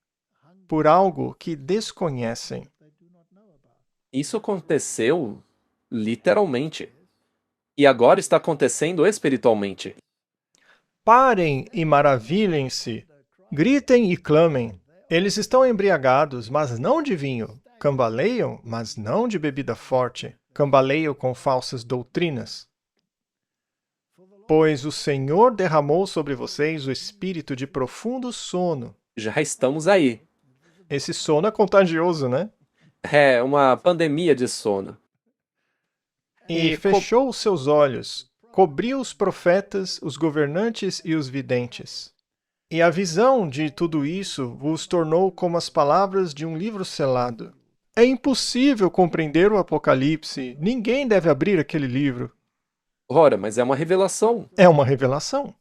por algo que desconhecem. Isso aconteceu literalmente. E agora está acontecendo espiritualmente. Parem e maravilhem-se, gritem e clamem. Eles estão embriagados, mas não de vinho. Cambaleiam, mas não de bebida forte. Cambaleiam com falsas doutrinas. Pois o Senhor derramou sobre vocês o espírito de profundo sono. Já estamos aí. Esse sono é contagioso, né? É uma pandemia de sono. E fechou os seus olhos, cobriu os profetas, os governantes e os videntes. E a visão de tudo isso vos tornou como as palavras de um livro selado. É impossível compreender o Apocalipse. Ninguém deve abrir aquele livro. Ora, mas é uma revelação. É uma revelação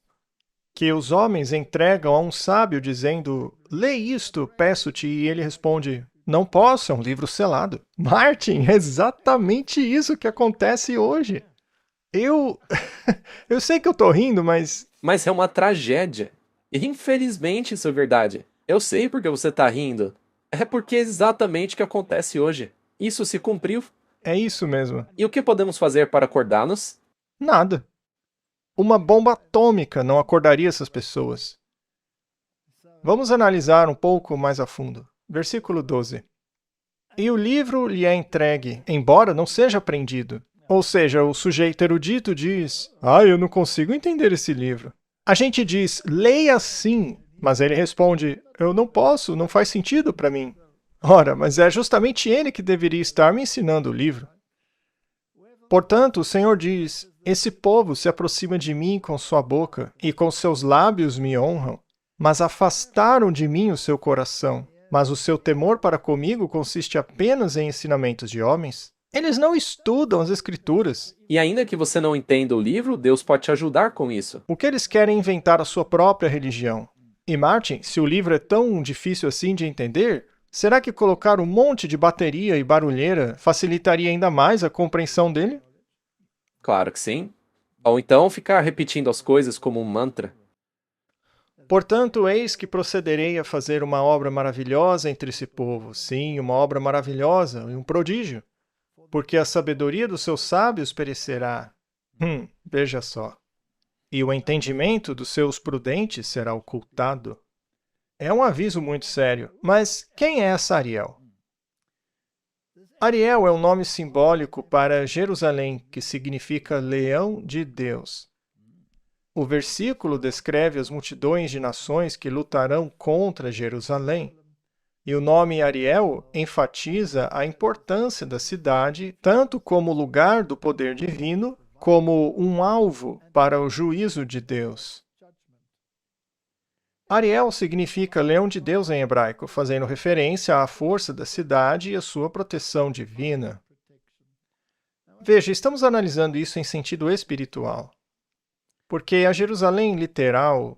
que os homens entregam a um sábio dizendo: lê isto, peço-te, e ele responde: não posso, é um livro selado. Martin, é exatamente isso que acontece hoje. Eu sei que eu tô rindo, mas Mas é uma tragédia. E infelizmente isso é verdade. Eu sei porque você tá rindo. É porque é exatamente o que acontece hoje. Isso se cumpriu. é isso mesmo. E o que podemos fazer para acordá-los? Nada. Uma bomba atômica não acordaria essas pessoas. Vamos analisar um pouco mais a fundo. Versículo 12. E o livro lhe é entregue, embora não seja apreendido. Ou seja, o sujeito erudito diz: eu não consigo entender esse livro. A gente diz: leia sim, mas ele responde: eu não posso, não faz sentido para mim. Ora, mas é justamente ele que deveria estar me ensinando o livro. Portanto, o Senhor diz: esse povo se aproxima de mim com sua boca e com seus lábios me honram, mas afastaram de mim o seu coração. Mas o seu temor para comigo consiste apenas em ensinamentos de homens. Eles não estudam as Escrituras. E ainda que você não entenda o livro, Deus pode te ajudar com isso. O que eles querem é inventar a sua própria religião. E Martin, se o livro é tão difícil assim de entender, será que colocar um monte de bateria e barulheira facilitaria ainda mais a compreensão dele? Claro que sim. Ou então ficar repetindo as coisas como um mantra. Portanto, eis que procederei a fazer uma obra maravilhosa entre esse povo. Sim, uma obra maravilhosa e um prodígio. Porque a sabedoria dos seus sábios perecerá. Veja só. E o entendimento dos seus prudentes será ocultado. É um aviso muito sério. Mas quem é essa Ariel? Ariel é um nome simbólico para Jerusalém, que significa leão de Deus. O versículo descreve as multidões de nações que lutarão contra Jerusalém. E o nome Ariel enfatiza a importância da cidade, tanto como lugar do poder divino, como um alvo para o juízo de Deus. Ariel significa leão de Deus em hebraico, fazendo referência à força da cidade e à sua proteção divina. Veja, estamos analisando isso em sentido espiritual. Porque a Jerusalém literal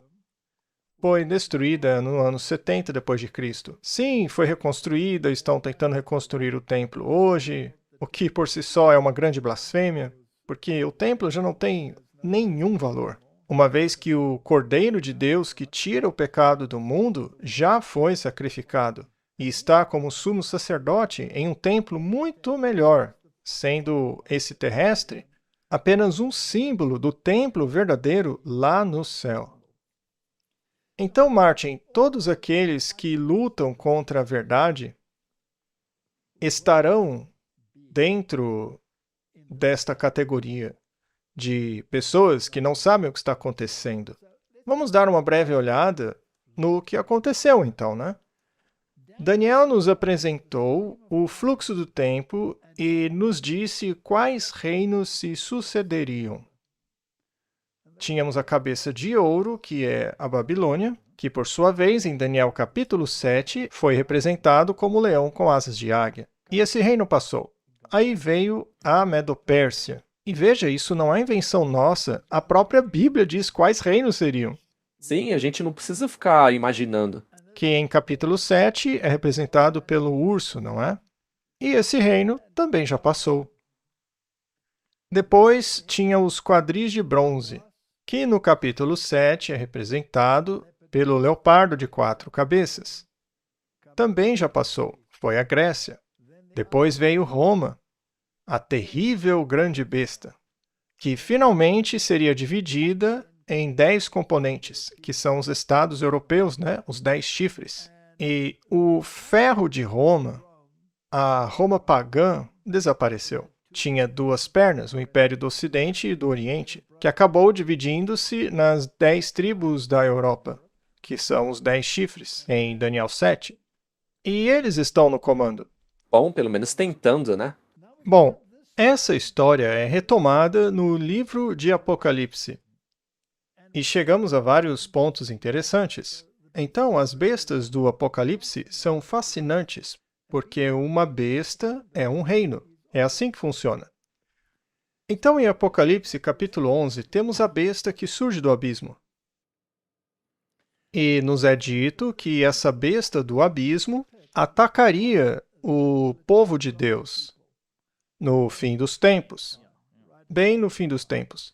foi destruída no ano 70 depois de Cristo. Sim, foi reconstruída, estão tentando reconstruir o templo hoje, o que por si só é uma grande blasfêmia, porque o templo já não tem nenhum valor, uma vez que o Cordeiro de Deus que tira o pecado do mundo já foi sacrificado e está como sumo sacerdote em um templo muito melhor, sendo esse terrestre apenas um símbolo do templo verdadeiro lá no céu. Então, Martin, todos aqueles que lutam contra a verdade estarão dentro desta categoria de pessoas que não sabem o que está acontecendo. Vamos dar uma breve olhada no que aconteceu então, né? Daniel nos apresentou o fluxo do tempo e nos disse quais reinos se sucederiam. Tínhamos a cabeça de ouro, que é a Babilônia, que por sua vez, em Daniel capítulo 7, foi representado como leão com asas de águia. E esse reino passou. Aí veio a Medo-Pérsia. E veja, isso não é invenção nossa, a própria Bíblia diz quais reinos seriam. Sim, a gente não precisa ficar imaginando. Que em capítulo 7 é representado pelo urso, não é? E esse reino também já passou. Depois tinha os quadris de bronze, que no capítulo 7 é representado pelo leopardo de 4 cabeças. Também já passou, foi a Grécia. Depois veio Roma, a terrível grande besta, que finalmente seria dividida em 10 componentes, que são os estados europeus, né? Os 10 chifres. E o ferro de Roma, a Roma pagã, desapareceu. Tinha 2 pernas, o Império do Ocidente e do Oriente, que acabou dividindo-se nas 10 tribos da Europa, que são os 10 chifres, em Daniel 7. E eles estão no comando. Bom, pelo menos tentando, né? Bom, essa história é retomada no livro de Apocalipse. E chegamos a vários pontos interessantes. Então, as bestas do Apocalipse são fascinantes, porque uma besta é um reino. É assim que funciona. Então, em Apocalipse, capítulo 11, temos a besta que surge do abismo. E nos é dito que essa besta do abismo atacaria o povo de Deus no fim dos tempos, bem no fim dos tempos.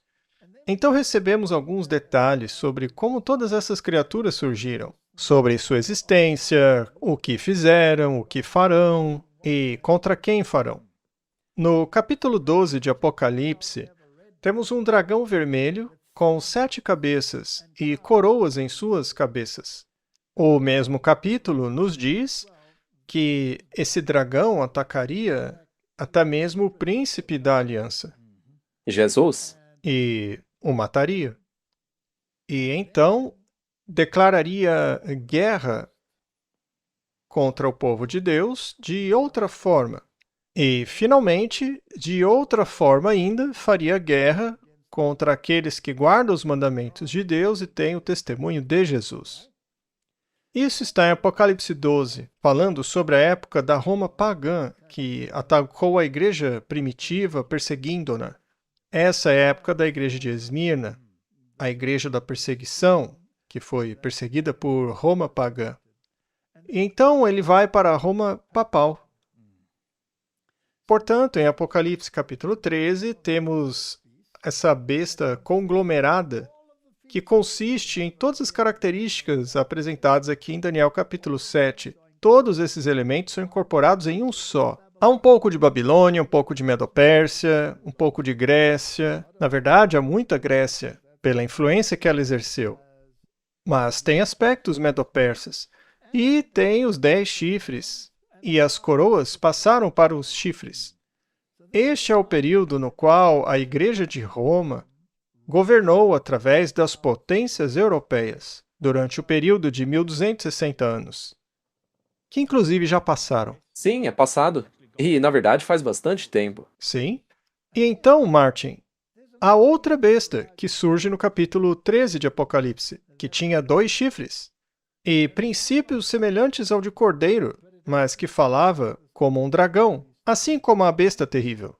Então recebemos alguns detalhes sobre como todas essas criaturas surgiram, sobre sua existência, o que fizeram, o que farão e contra quem farão. No capítulo 12 de Apocalipse, temos um dragão vermelho com 7 cabeças e coroas em suas cabeças. O mesmo capítulo nos diz que esse dragão atacaria até mesmo o príncipe da aliança Jesus? e o mataria. E então declararia guerra contra o povo de Deus de outra forma. E, finalmente, de outra forma ainda, faria guerra contra aqueles que guardam os mandamentos de Deus e têm o testemunho de Jesus. Isso está em Apocalipse 12, falando sobre a época da Roma pagã, que atacou a igreja primitiva, perseguindo-na. Essa é a época da igreja de Esmirna, a igreja da perseguição, que foi perseguida por Roma pagã. E então ele vai para a Roma papal. Portanto, em Apocalipse capítulo 13, temos essa besta conglomerada que consiste em todas as características apresentadas aqui em Daniel capítulo 7. Todos esses elementos são incorporados em um só. Há um pouco de Babilônia, um pouco de Medo-Pérsia, um pouco de Grécia. Na verdade, há muita Grécia, pela influência que ela exerceu. Mas tem aspectos medo-persas. E tem os 10 chifres. E as coroas passaram para os chifres. Este é o período no qual a Igreja de Roma governou através das potências europeias, durante o período de 1260 anos, que inclusive já passaram. Sim, é passado. E, na verdade, faz bastante tempo. Sim. E então, Martin, há outra besta que surge no capítulo 13 de Apocalipse, que tinha 2 chifres e princípios semelhantes ao de cordeiro, mas que falava como um dragão, assim como a besta terrível.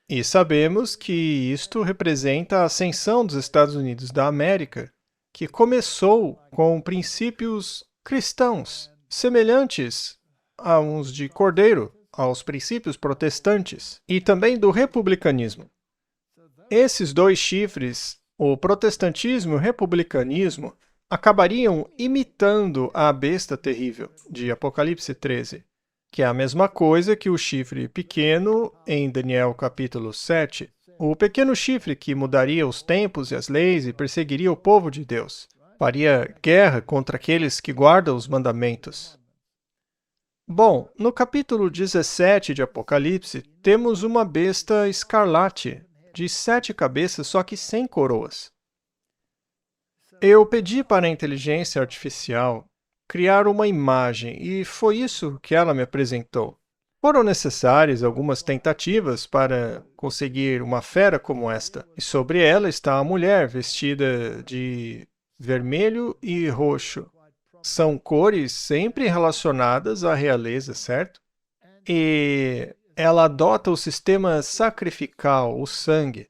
E sabemos que isto representa a ascensão dos Estados Unidos da América, que começou com princípios cristãos, semelhantes a uns de cordeiro, aos princípios protestantes, e também do republicanismo. Esses 2 chifres, o protestantismo e o republicanismo, acabariam imitando a besta terrível, de Apocalipse 13, que é a mesma coisa que o chifre pequeno em Daniel capítulo 7, o pequeno chifre que mudaria os tempos e as leis e perseguiria o povo de Deus, faria guerra contra aqueles que guardam os mandamentos. Bom, no capítulo 17 de Apocalipse, temos uma besta escarlate, de 7 cabeças, só que sem coroas. Eu pedi para a inteligência artificial criar uma imagem, e foi isso que ela me apresentou. Foram necessárias algumas tentativas para conseguir uma fera como esta, e sobre ela está a mulher vestida de vermelho e roxo. São cores sempre relacionadas à realeza, certo? E ela adota o sistema sacrificial, o sangue.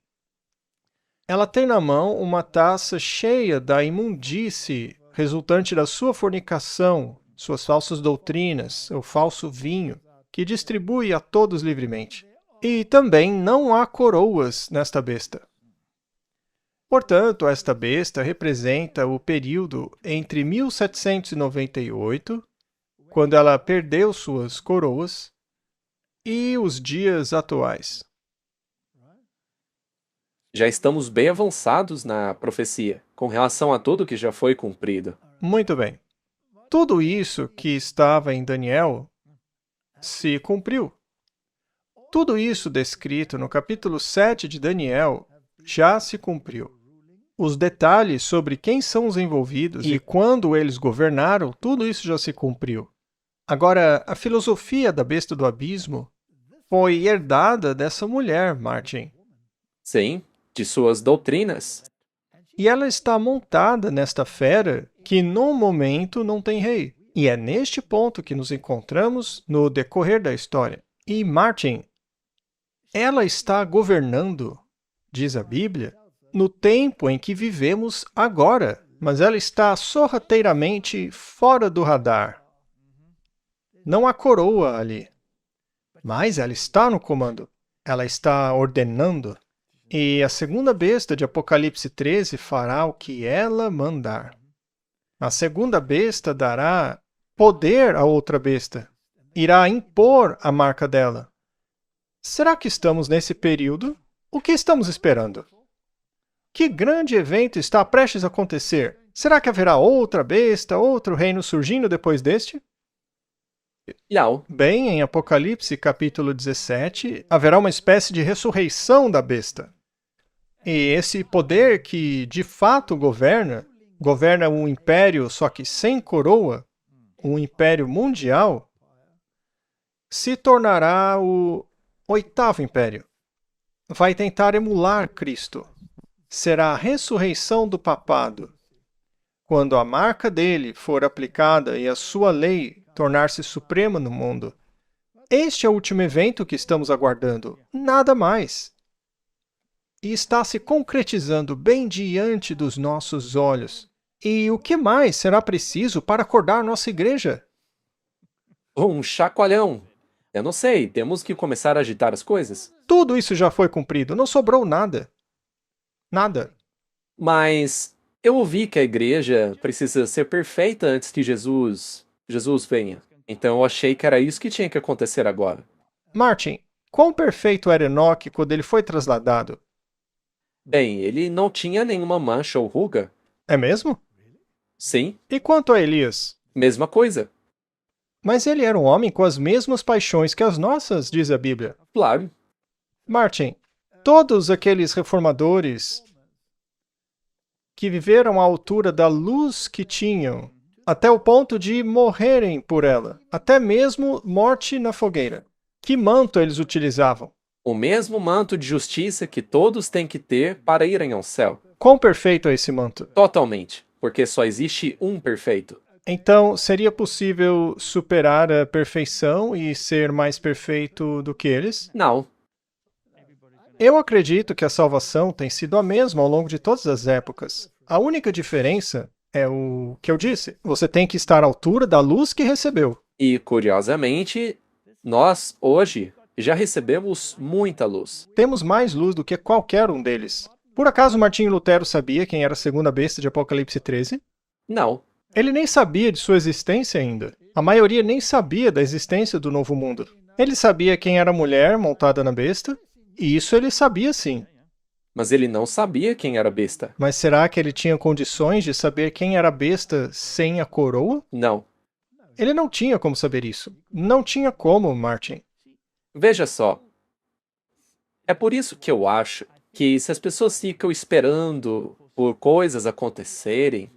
Ela tem na mão uma taça cheia da imundície resultante da sua fornicação, suas falsas doutrinas, o falso vinho, que distribui a todos livremente. E também não há coroas nesta besta. Portanto, esta besta representa o período entre 1798, quando ela perdeu suas coroas, e os dias atuais. Já estamos bem avançados na profecia, com relação a tudo que já foi cumprido. Muito bem. Tudo isso que estava em Daniel se cumpriu. Tudo isso descrito no capítulo 7 de Daniel já se cumpriu. Os detalhes sobre quem são os envolvidos e quando eles governaram, tudo isso já se cumpriu. Agora, a filosofia da besta do abismo foi herdada dessa mulher, Martin. Sim, de suas doutrinas. E ela está montada nesta fera que, no momento, não tem rei. E é neste ponto que nos encontramos no decorrer da história. E, Martin, ela está governando, diz a Bíblia, no tempo em que vivemos agora. Mas ela está sorrateiramente fora do radar. Não há coroa ali. Mas ela está no comando. Ela está ordenando. E a segunda besta de Apocalipse 13 fará o que ela mandar. A segunda besta dará poder à outra besta. Irá impor a marca dela. Será que estamos nesse período? O que estamos esperando? Que grande evento está prestes a acontecer? Será que haverá outra besta, outro reino surgindo depois deste? Não. Bem, em Apocalipse capítulo 17, haverá uma espécie de ressurreição da besta. E esse poder que de fato governa um império só que sem coroa, um império mundial, se tornará o oitavo império. Vai tentar emular Cristo. Será a ressurreição do papado. Quando a marca dele for aplicada e a sua lei tornar-se suprema no mundo. Este é o último evento que estamos aguardando, nada mais. E está se concretizando bem diante dos nossos olhos. E o que mais será preciso para acordar nossa igreja? Um chacoalhão. Eu não sei, temos que começar a agitar as coisas. Tudo isso já foi cumprido, não sobrou nada. Nada. Mas eu ouvi que a igreja precisa ser perfeita antes que Jesus venha. Então eu achei que era isso que tinha que acontecer agora. Martin, quão perfeito era Enoque quando ele foi trasladado? Bem, ele não tinha nenhuma mancha ou ruga. É mesmo? Sim, E quanto a Elias? mesma coisa. Mas ele era um homem com as mesmas paixões que as nossas, diz a Bíblia. Claro. Martin, todos aqueles reformadores que viveram à altura da luz que tinham, até o ponto de morrerem por ela, até mesmo morte na fogueira. Que manto eles utilizavam? O mesmo manto de justiça que todos têm que ter para irem ao céu. Quão perfeito é esse manto? Totalmente. Porque só existe um perfeito. Então, seria possível superar a perfeição e ser mais perfeito do que eles? Não. Eu acredito que a salvação tem sido a mesma ao longo de todas as épocas. A única diferença é o que eu disse. Você tem que estar à altura da luz que recebeu. E, curiosamente, nós, hoje, já recebemos muita luz. Temos mais luz do que qualquer um deles. Por acaso Martinho Lutero sabia quem era a segunda besta de Apocalipse 13? Não. Ele nem sabia de sua existência ainda. A maioria nem sabia da existência do novo mundo. Ele sabia quem era a mulher montada na besta, e isso ele sabia sim. Mas ele não sabia quem era a besta. Mas será que ele tinha condições de saber quem era a besta sem a coroa? Não. Ele não tinha como saber isso. Não tinha como, Martin. Veja só. É por isso que eu acho que se as pessoas ficam esperando por coisas acontecerem,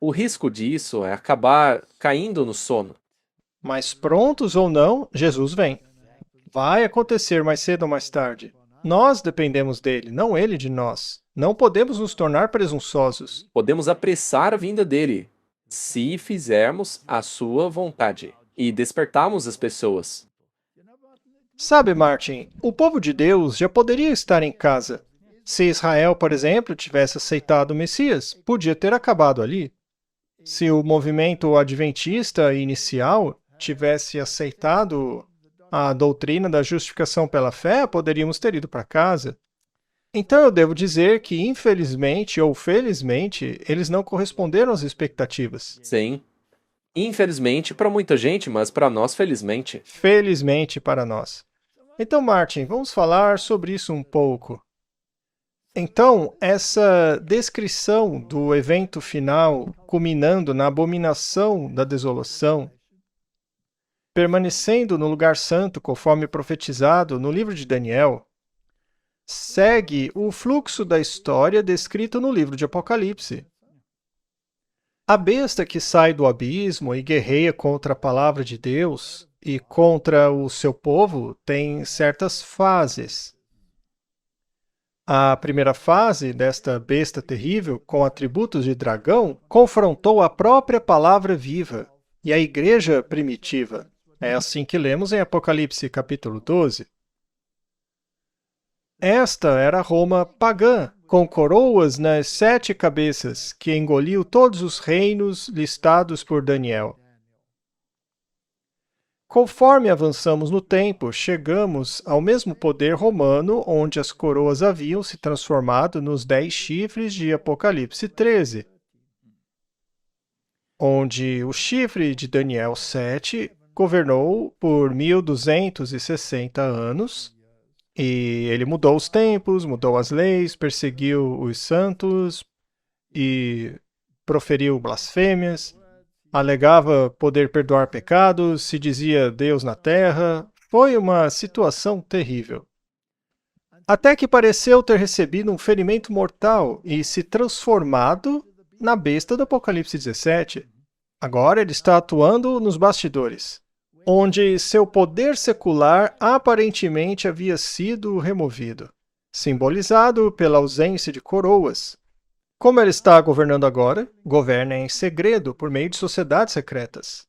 o risco disso é acabar caindo no sono. Mas prontos ou não, Jesus vem. Vai acontecer mais cedo ou mais tarde. Nós dependemos dele, não ele de nós. Não podemos nos tornar presunçosos. Podemos apressar a vinda dele, se fizermos a sua vontade e despertarmos as pessoas. Sabe, Martin, o povo de Deus já poderia estar em casa. Se Israel, por exemplo, tivesse aceitado o Messias, podia ter acabado ali. Se o movimento adventista inicial tivesse aceitado a doutrina da justificação pela fé, poderíamos ter ido para casa. Então eu devo dizer que, infelizmente ou felizmente, eles não corresponderam às expectativas. Sim. Infelizmente para muita gente, mas para nós, felizmente. Felizmente para nós. Então, Martin, vamos falar sobre isso um pouco. Então, essa descrição do evento final, culminando na abominação da desolação, permanecendo no lugar santo, conforme profetizado no livro de Daniel, segue o fluxo da história descrito no livro de Apocalipse. A besta que sai do abismo e guerreia contra a palavra de Deus e contra o seu povo tem certas fases. A primeira fase desta besta terrível, com atributos de dragão, confrontou a própria palavra viva e a igreja primitiva. É assim que lemos em Apocalipse capítulo 12. Esta era Roma pagã, com coroas nas 7 cabeças, que engoliu todos os reinos listados por Daniel. Conforme avançamos no tempo, chegamos ao mesmo poder romano, onde as coroas haviam se transformado nos 10 chifres de Apocalipse 13, onde o chifre de Daniel 7 governou por 1260 anos, e ele mudou os tempos, mudou as leis, perseguiu os santos e proferiu blasfêmias. Alegava poder perdoar pecados, se dizia Deus na terra. Foi uma situação terrível. Até que pareceu ter recebido um ferimento mortal e se transformado na besta do Apocalipse 17. Agora ele está atuando nos bastidores, onde seu poder secular aparentemente havia sido removido, simbolizado pela ausência de coroas. Como ele está governando agora, governa em segredo por meio de sociedades secretas.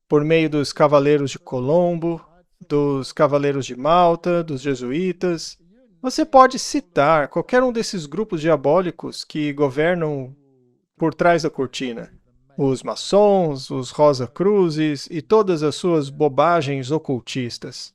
Por meio dos Cavaleiros de Colombo, dos Cavaleiros de Malta, dos Jesuítas. Você pode citar qualquer um desses grupos diabólicos que governam por trás da cortina. Os maçons, os Rosa Cruzes e todas as suas bobagens ocultistas.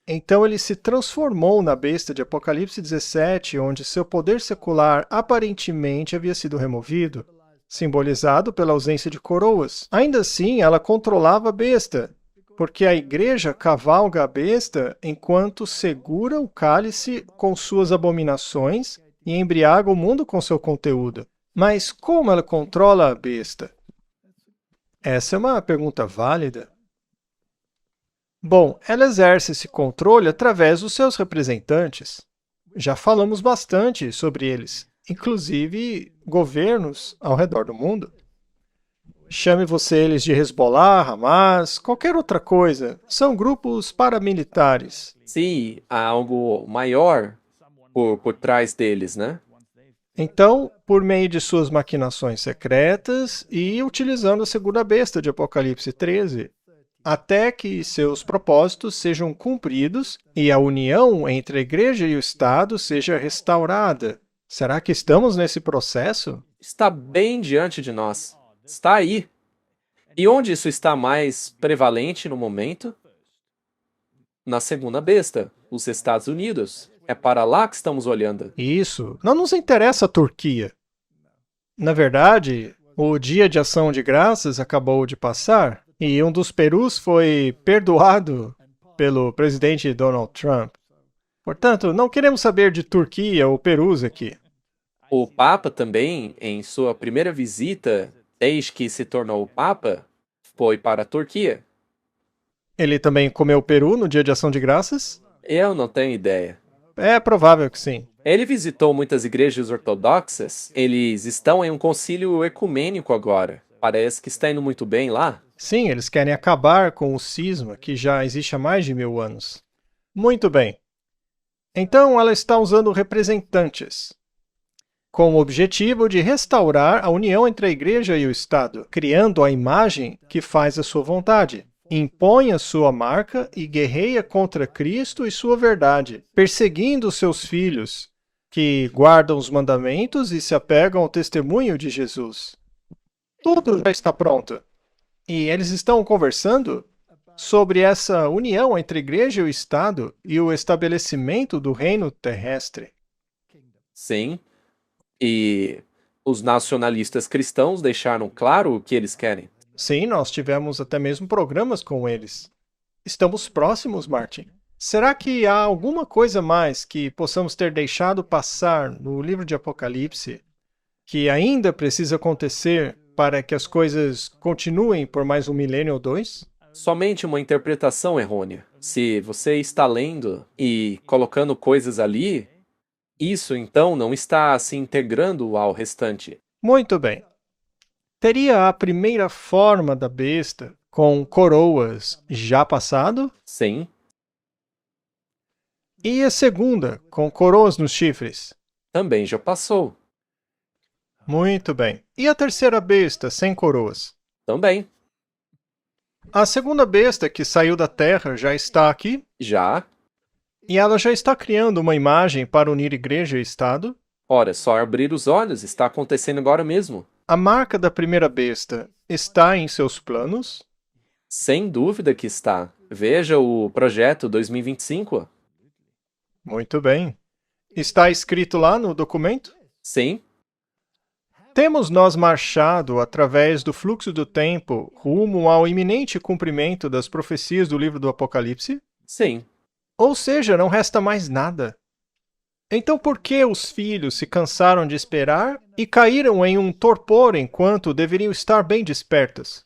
Então ele se transformou na besta de Apocalipse 17, onde seu poder secular aparentemente havia sido removido, simbolizado pela ausência de coroas. Ainda assim, ela controlava a besta, porque a igreja cavalga a besta enquanto segura o cálice com suas abominações e embriaga o mundo com seu conteúdo. Mas como ela controla a besta? Essa é uma pergunta válida. Bom, ela exerce esse controle através dos seus representantes. Já falamos bastante sobre eles, inclusive governos ao redor do mundo. Chame você eles de Hezbollah, Hamas, qualquer outra coisa. São grupos paramilitares. Sim, há algo maior por trás deles, né? Então, por meio de suas maquinações secretas e utilizando a segunda besta de Apocalipse 13, até que seus propósitos sejam cumpridos e a união entre a igreja e o Estado seja restaurada. Será que estamos nesse processo? Está bem diante de nós. Está aí. E onde isso está mais prevalente no momento? Na segunda besta, os Estados Unidos. É para lá que estamos olhando. Isso. Não nos interessa a Turquia. Na verdade, o Dia de Ação de Graças acabou de passar e um dos perus foi perdoado pelo presidente Donald Trump. Portanto, não queremos saber de Turquia ou perus aqui. O Papa também, em sua primeira visita, desde que se tornou Papa, foi para a Turquia. Ele também comeu peru no Dia de Ação de Graças? Eu não tenho ideia. É provável que sim. Ele visitou muitas igrejas ortodoxas. Eles estão em um concílio ecumênico agora. Parece que está indo muito bem lá. Sim, eles querem acabar com o cisma que já existe há mais de 1000 anos. Muito bem. Então ela está usando representantes, com o objetivo de restaurar a união entre a igreja e o Estado, criando a imagem que faz a sua vontade. Impõe a sua marca e guerreia contra Cristo e sua verdade, perseguindo seus filhos, que guardam os mandamentos e se apegam ao testemunho de Jesus. Tudo já está pronto. E eles estão conversando sobre essa união entre a igreja e o Estado e o estabelecimento do reino terrestre. Sim. E os nacionalistas cristãos deixaram claro o que eles querem. Sim, nós tivemos até mesmo programas com eles. Estamos próximos, Martin. Será que há alguma coisa mais que possamos ter deixado passar no livro de Apocalipse que ainda precisa acontecer para que as coisas continuem por mais um milênio ou dois? Somente uma interpretação errônea. Se você está lendo e colocando coisas ali, isso então não está se integrando ao restante. Muito bem. Teria a primeira forma da besta com coroas já passado? Sim, E a segunda, com coroas nos chifres? também já passou. Muito bem. E a terceira besta, sem coroas? Também. A segunda besta que saiu da terra já está aqui? Já. E ela já está criando uma imagem para unir igreja e Estado? Ora, só abrir os olhos, está acontecendo agora mesmo. A marca da primeira besta está em seus planos? Sem dúvida que está. Veja o projeto 2025. Muito bem. Está escrito lá no documento? Sim, Temos nós marchado através do fluxo do tempo rumo ao iminente cumprimento das profecias do livro do Apocalipse? sim. Ou seja, não resta mais nada. Então por que os filhos se cansaram de esperar e caíram em um torpor enquanto deveriam estar bem despertas?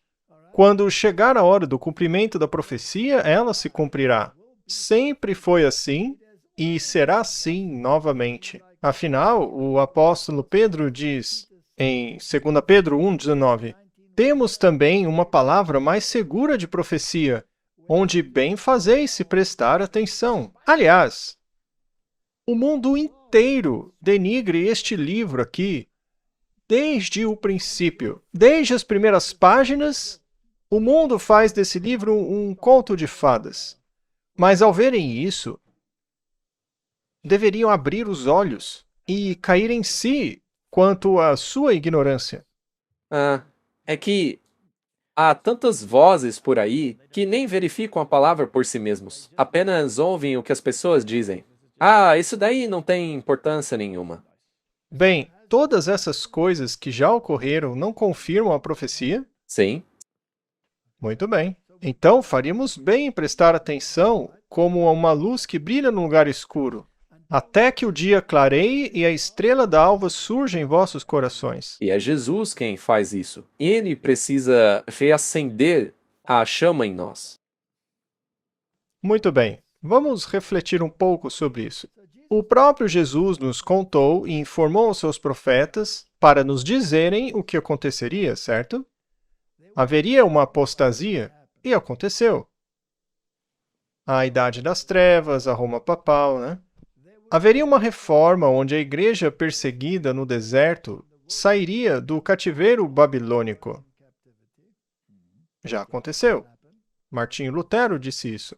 Quando chegar a hora do cumprimento da profecia, ela se cumprirá. Sempre foi assim e será assim novamente. Afinal, o apóstolo Pedro diz em 2 Pedro 1,19: temos também uma palavra mais segura de profecia, onde bem fazeis se prestar atenção. Aliás, o mundo inteiro denigre este livro aqui desde o princípio. Desde as primeiras páginas, o mundo faz desse livro um conto de fadas. Mas ao verem isso, deveriam abrir os olhos e cair em si quanto à sua ignorância. É que há tantas vozes por aí que nem verificam a palavra por si mesmos. Apenas ouvem o que as pessoas dizem. Ah, isso daí não tem importância nenhuma. Bem, todas essas coisas que já ocorreram não confirmam a profecia? Sim, Muito bem. Então, faríamos bem em prestar atenção como a uma luz que brilha num lugar escuro, até que o dia clareie e a estrela da alva surja em vossos corações. e é Jesus quem faz isso. Ele precisa reacender a chama em nós. Muito bem. Vamos refletir um pouco sobre isso. O próprio Jesus nos contou e informou aos seus profetas para nos dizerem o que aconteceria, certo? Haveria uma apostasia, e aconteceu. A Idade das Trevas, a Roma Papal, né? Haveria uma reforma onde a igreja perseguida no deserto sairia do cativeiro babilônico. Já aconteceu. Martinho Lutero disse isso.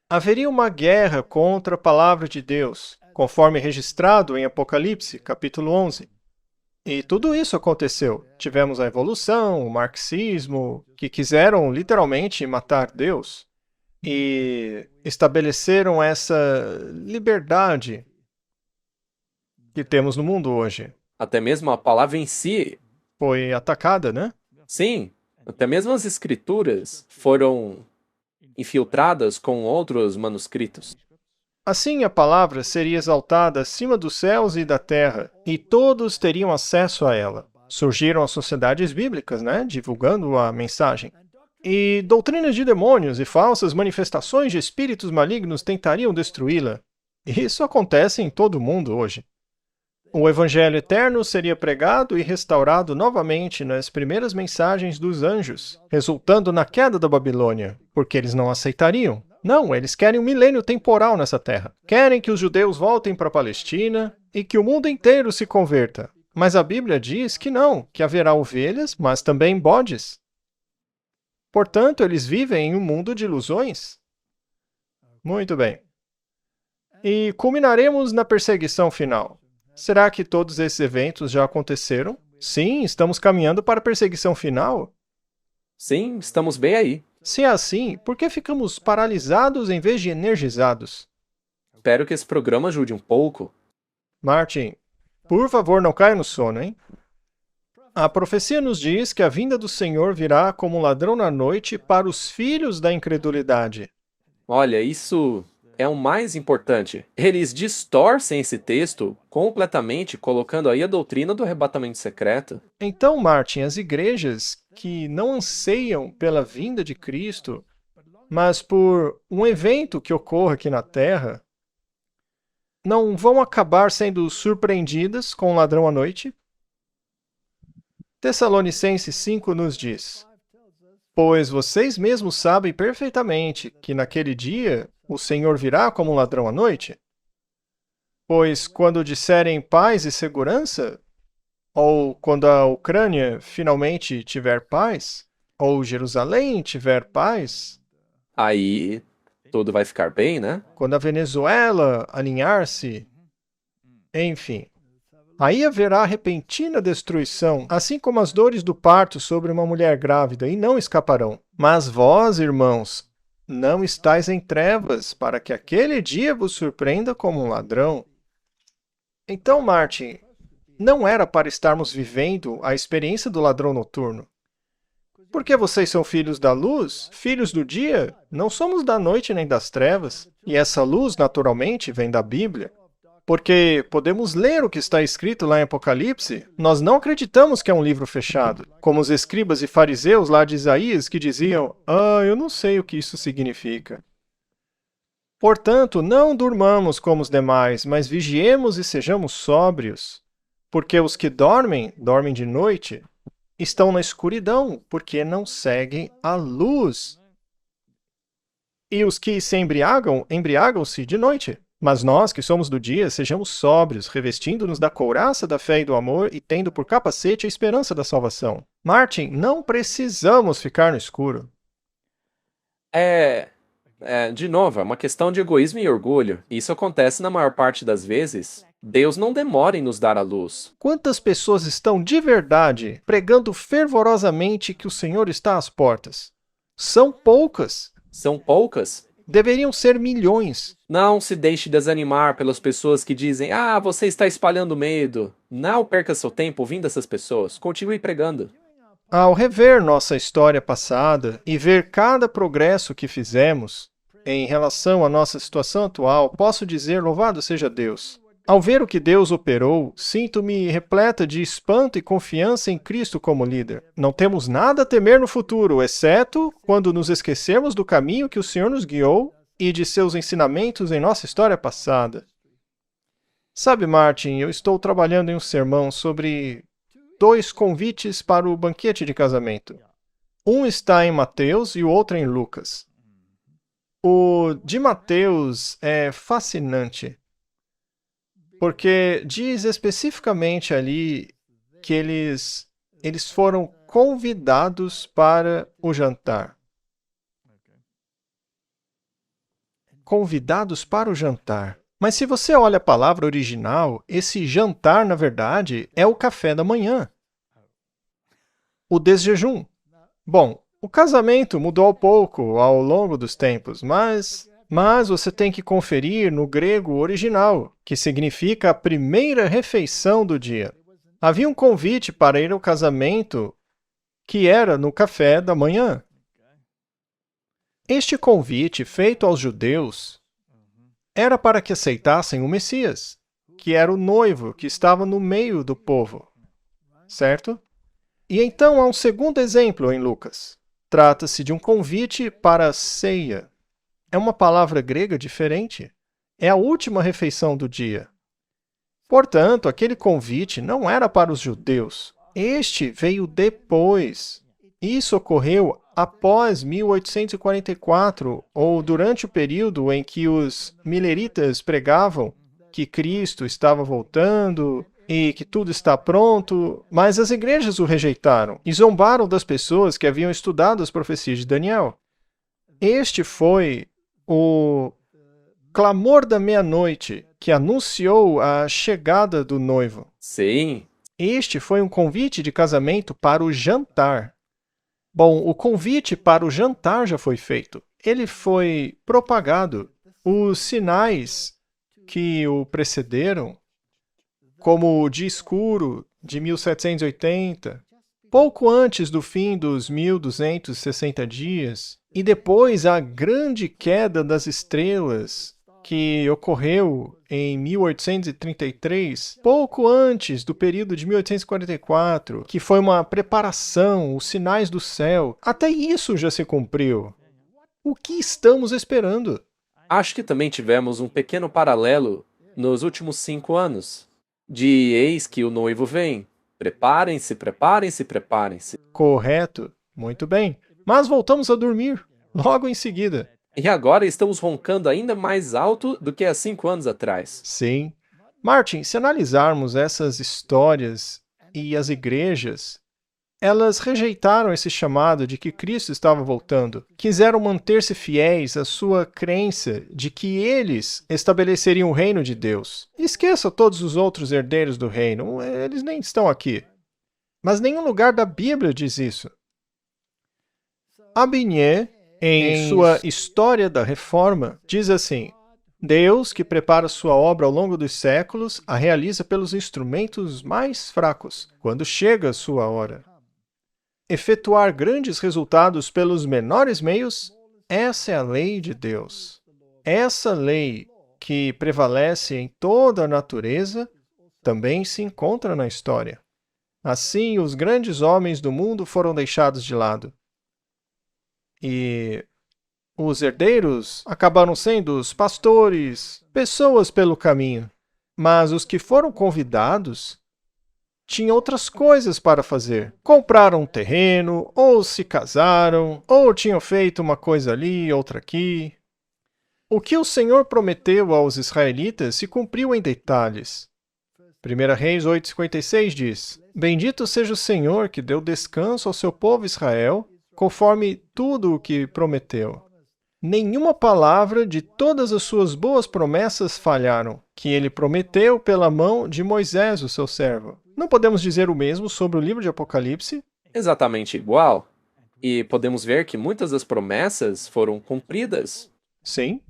Haveria uma guerra contra a palavra de Deus, conforme registrado em Apocalipse, capítulo 11. E tudo isso aconteceu. Tivemos a evolução, o marxismo, que quiseram literalmente matar Deus e estabeleceram essa liberdade que temos no mundo hoje. Até mesmo a palavra em si. Foi atacada, né? Sim, até mesmo as escrituras foram infiltradas com outros manuscritos. Assim, a palavra seria exaltada acima dos céus e da terra, e todos teriam acesso a ela. Surgiram as sociedades bíblicas, né? Divulgando a mensagem. E doutrinas de demônios e falsas manifestações de espíritos malignos tentariam destruí-la. Isso acontece em todo o mundo hoje. O Evangelho eterno seria pregado e restaurado novamente nas primeiras mensagens dos anjos, resultando na queda da Babilônia, porque eles não aceitariam. Não, eles querem um milênio temporal nessa terra. Querem que os judeus voltem para a Palestina e que o mundo inteiro se converta. Mas a Bíblia diz que não, que haverá ovelhas, mas também bodes. Portanto, eles vivem em um mundo de ilusões. Muito bem. E culminaremos na perseguição final. Será que todos esses eventos já aconteceram? Sim, estamos caminhando para a perseguição final. Sim, estamos bem aí. Se é assim, por que ficamos paralisados em vez de energizados? Espero que esse programa ajude um pouco. Martin, por favor, não caia no sono, hein? A profecia nos diz que a vinda do Senhor virá como um ladrão na noite para os filhos da incredulidade. Olha, isso é o mais importante. Eles distorcem esse texto completamente, colocando aí a doutrina do arrebatamento secreto. Então, Martin, as igrejas que não anseiam pela vinda de Cristo, mas por um evento que ocorra aqui na Terra, não vão acabar sendo surpreendidas com o ladrão à noite? Tessalonicenses 5 nos diz: Pois vocês mesmos sabem perfeitamente que naquele dia o Senhor virá como um ladrão à noite. Pois quando disserem paz e segurança, ou quando a Ucrânia finalmente tiver paz, ou Jerusalém tiver paz, Aí tudo vai ficar bem, né? quando a Venezuela alinhar-se, enfim. Aí haverá repentina destruição, assim como as dores do parto sobre uma mulher grávida, e não escaparão. Mas vós, irmãos, não estáis em trevas, para que aquele dia vos surpreenda como um ladrão. Então, Martin, não era para estarmos vivendo a experiência do ladrão noturno. Porque vocês são filhos da luz, filhos do dia, não somos da noite nem das trevas. E essa luz, naturalmente, vem da Bíblia. Porque podemos ler o que está escrito lá em Apocalipse, nós não acreditamos que é um livro fechado, como os escribas e fariseus lá de Isaías que diziam: eu não sei o que isso significa. Portanto, não durmamos como os demais, mas vigiemos e sejamos sóbrios. Porque os que dormem, dormem de noite, estão na escuridão, porque não seguem a luz. E os que se embriagam, embriagam-se de noite. Mas nós, que somos do dia, sejamos sóbrios, revestindo-nos da couraça da fé e do amor e tendo por capacete a esperança da salvação. Martin, não precisamos ficar no escuro. De novo, é uma questão de egoísmo e orgulho. Isso acontece na maior parte das vezes. Deus não demora em nos dar a luz. Quantas pessoas estão de verdade pregando fervorosamente que o Senhor está às portas? São poucas. São poucas? Deveriam ser milhões. Não se deixe desanimar pelas pessoas que dizem: você está espalhando medo. Não perca seu tempo ouvindo essas pessoas. Continue pregando. Ao rever nossa história passada e ver cada progresso que fizemos em relação à nossa situação atual, posso dizer: louvado seja Deus. Ao ver o que Deus operou, sinto-me repleta de espanto e confiança em Cristo como líder. Não temos nada a temer no futuro, exceto quando nos esquecermos do caminho que o Senhor nos guiou e de seus ensinamentos em nossa história passada. Sabe, Martin, eu estou trabalhando em um sermão sobre 2 convites para o banquete de casamento. Um está em Mateus e o outro em Lucas. O de Mateus é fascinante, porque diz especificamente ali que eles foram convidados para o jantar. Convidados para o jantar. Mas se você olha a palavra original, esse jantar, na verdade, é o café da manhã. O desjejum. Bom, o casamento mudou pouco ao longo dos tempos, mas você tem que conferir no grego original, que significa a primeira refeição do dia. Havia um convite para ir ao casamento que era no café da manhã. Este convite feito aos judeus era para que aceitassem o Messias, que era o noivo que estava no meio do povo. Certo? E então há um segundo exemplo em Lucas. Trata-se de um convite para a ceia. É uma palavra grega diferente. É a última refeição do dia. Portanto, aquele convite não era para os judeus. Este veio depois. Isso ocorreu após 1844, ou durante o período em que os mileritas pregavam que Cristo estava voltando e que tudo está pronto, mas as igrejas o rejeitaram e zombaram das pessoas que haviam estudado as profecias de Daniel. Este foi o clamor da meia-noite que anunciou a chegada do noivo. Sim. Este foi um convite de casamento para o jantar. Bom, o convite para o jantar já foi feito. Ele foi propagado. Os sinais que o precederam, como o dia escuro de 1780, pouco antes do fim dos 1260 dias, e depois a grande queda das estrelas, que ocorreu em 1833, pouco antes do período de 1844, que foi uma preparação, os sinais do céu. Até isso já se cumpriu. O que estamos esperando? Acho que também tivemos um pequeno paralelo nos últimos 5 anos. De eis que o noivo vem. Preparem-se, preparem-se, preparem-se. Correto. Muito bem. Mas voltamos a dormir, logo em seguida. E agora estamos roncando ainda mais alto do que há 5 anos atrás. Sim. Martin, se analisarmos essas histórias e as igrejas, elas rejeitaram esse chamado de que Cristo estava voltando. Quiseram manter-se fiéis à sua crença de que eles estabeleceriam o reino de Deus. Esqueça todos os outros herdeiros do reino, eles nem estão aqui. Mas nenhum lugar da Bíblia diz isso. Abinier, em sua História da Reforma, diz assim: Deus, que prepara sua obra ao longo dos séculos, a realiza pelos instrumentos mais fracos, quando chega a sua hora. Efetuar grandes resultados pelos menores meios, essa é a lei de Deus. Essa lei que prevalece em toda a natureza também se encontra na história. Assim, os grandes homens do mundo foram deixados de lado. E os herdeiros acabaram sendo os pastores, pessoas pelo caminho. Mas os que foram convidados tinham outras coisas para fazer. Compraram um terreno, ou se casaram, ou tinham feito uma coisa ali, outra aqui. O que o Senhor prometeu aos israelitas se cumpriu em detalhes. 1 Reis 8,56 diz: Bendito seja o Senhor que deu descanso ao seu povo Israel, conforme tudo o que prometeu. Nenhuma palavra de todas as suas boas promessas falharam, que ele prometeu pela mão de Moisés, o seu servo. Não podemos dizer o mesmo sobre o livro de Apocalipse? Exatamente igual. E podemos ver que muitas das promessas foram cumpridas. Sim.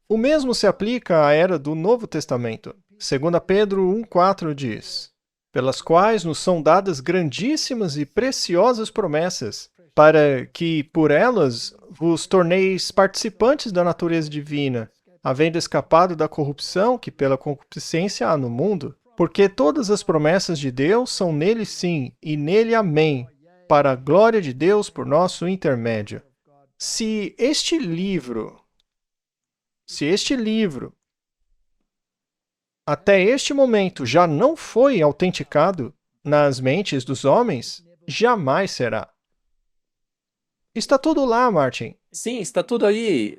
O mesmo se aplica à era do Novo Testamento. 2 Pedro 1,4 diz: Pelas quais nos são dadas grandíssimas e preciosas promessas, para que, por elas, vos torneis participantes da natureza divina, havendo escapado da corrupção que pela concupiscência há no mundo. Porque todas as promessas de Deus são nele sim, e nele amém, para a glória de Deus por nosso intermédio. Se este livro, até este momento, já não foi autenticado nas mentes dos homens, jamais será. Está tudo lá, Martin. Sim, está tudo aí.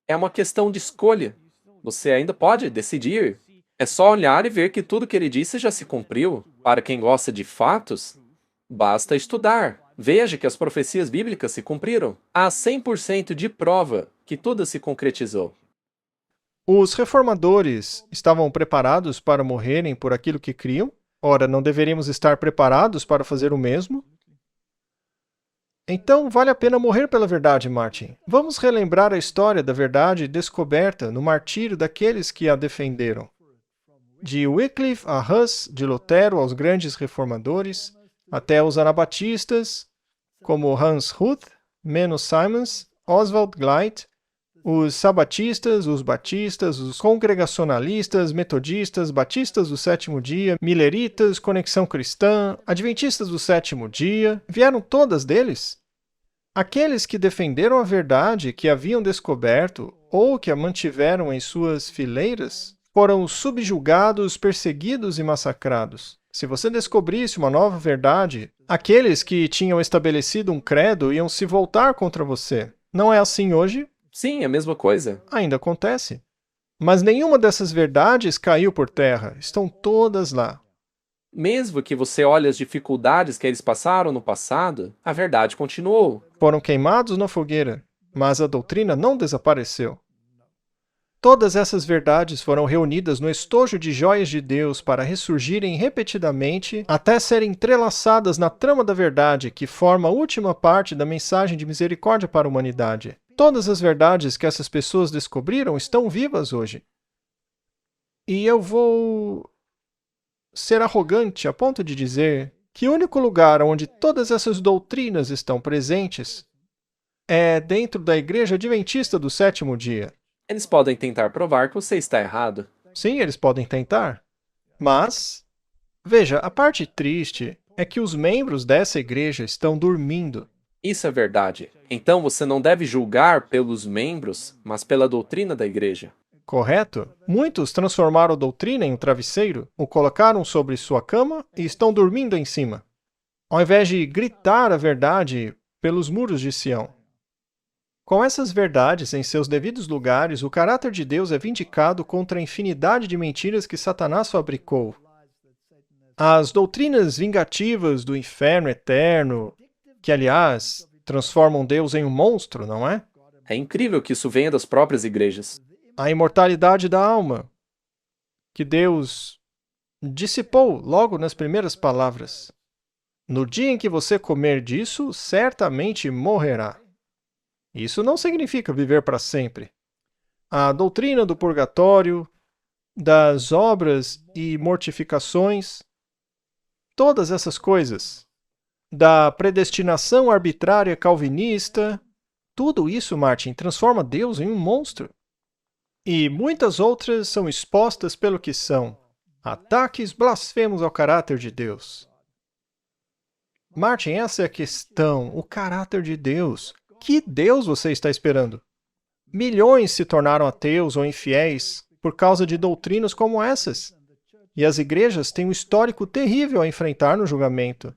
É uma questão de escolha. Você ainda pode decidir. É só olhar e ver que tudo que ele disse já se cumpriu. Para quem gosta de fatos, basta estudar. Veja que as profecias bíblicas se cumpriram. Há 100% de prova que tudo se concretizou. Os reformadores estavam preparados para morrerem por aquilo que criam? Ora, não deveríamos estar preparados para fazer o mesmo? Então, vale a pena morrer pela verdade, Martin. Vamos relembrar a história da verdade descoberta no martírio daqueles que a defenderam. De Wycliffe a Hus, de Lutero aos grandes reformadores, até os anabatistas, como Hans Huth, Menno Simons, Oswald Gleit, os sabatistas, os batistas, os congregacionalistas, metodistas, batistas do sétimo dia, milleritas, conexão cristã, adventistas do sétimo dia, vieram todas deles? Aqueles que defenderam a verdade que haviam descoberto ou que a mantiveram em suas fileiras foram subjugados, perseguidos e massacrados. Se você descobrisse uma nova verdade, aqueles que tinham estabelecido um credo iam se voltar contra você. Não é assim hoje? Sim, é a mesma coisa. Ainda acontece. Mas nenhuma dessas verdades caiu por terra. Estão todas lá. Mesmo que você olhe as dificuldades que eles passaram no passado, a verdade continuou. Foram queimados na fogueira, mas a doutrina não desapareceu. Todas essas verdades foram reunidas no estojo de joias de Deus para ressurgirem repetidamente até serem entrelaçadas na trama da verdade, que forma a última parte da mensagem de misericórdia para a humanidade. Todas as verdades que essas pessoas descobriram estão vivas hoje. E eu vou ser arrogante a ponto de dizer que o único lugar onde todas essas doutrinas estão presentes é dentro da Igreja Adventista do Sétimo Dia. Eles podem tentar provar que você está errado. Sim, eles podem tentar. Mas, veja, a parte triste é que os membros dessa igreja estão dormindo. Isso é verdade. Então você não deve julgar pelos membros, mas pela doutrina da igreja. Correto? Muitos transformaram a doutrina em um travesseiro, o colocaram sobre sua cama e estão dormindo em cima, ao invés de gritar a verdade pelos muros de Sião. Com essas verdades em seus devidos lugares, o caráter de Deus é vindicado contra a infinidade de mentiras que Satanás fabricou. As doutrinas vingativas do inferno eterno, que, aliás, transformam Deus em um monstro, não é? É incrível que isso venha das próprias igrejas. A imortalidade da alma, que Deus dissipou logo nas primeiras palavras. No dia em que você comer disso, certamente morrerá. Isso não significa viver para sempre. A doutrina do purgatório, das obras e mortificações, todas essas coisas, da predestinação arbitrária calvinista, tudo isso, Martin, transforma Deus em um monstro. E muitas outras são expostas pelo que são, ataques blasfemos ao caráter de Deus. Martin, essa é a questão, o caráter de Deus. Que Deus você está esperando? Milhões se tornaram ateus ou infiéis por causa de doutrinas como essas. E as igrejas têm um histórico terrível a enfrentar no julgamento.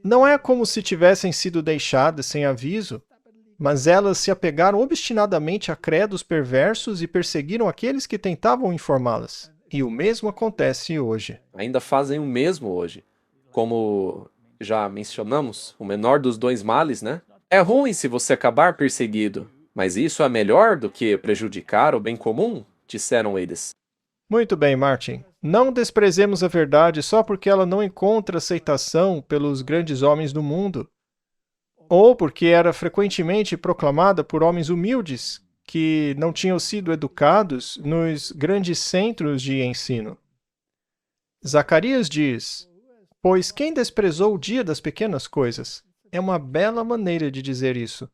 Não é como se tivessem sido deixadas sem aviso, mas elas se apegaram obstinadamente a credos perversos e perseguiram aqueles que tentavam informá-las. E o mesmo acontece hoje. Ainda fazem o mesmo hoje. Como já mencionamos, o menor dos dois males, né? É ruim se você acabar perseguido, mas isso é melhor do que prejudicar o bem comum, disseram eles. Muito bem, Martin. Não desprezemos a verdade só porque ela não encontra aceitação pelos grandes homens do mundo, ou porque era frequentemente proclamada por homens humildes que não tinham sido educados nos grandes centros de ensino. Zacarias diz: "Pois quem desprezou o dia das pequenas coisas?" É uma bela maneira de dizer isso.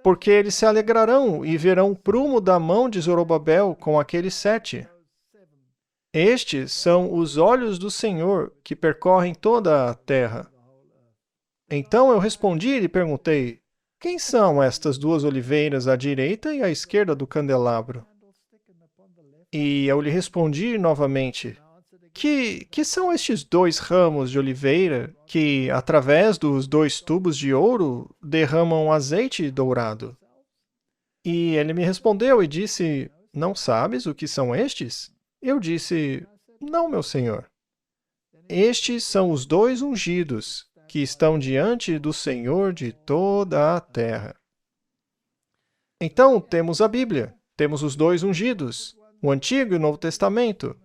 Porque eles se alegrarão e verão o prumo da mão de Zorobabel com aqueles 7. Estes são os olhos do Senhor que percorrem toda a terra. Então eu respondi e lhe perguntei: quem são estas duas oliveiras à direita e à esquerda do candelabro? E eu lhe respondi novamente: Que são estes 2 ramos de oliveira que, através dos 2 tubos de ouro, derramam azeite dourado? E ele me respondeu e disse: não sabes o que são estes? Eu disse: não, meu senhor. Estes são os 2 ungidos que estão diante do Senhor de toda a terra. Então, temos a Bíblia, temos os 2 ungidos, o Antigo e o Novo Testamento,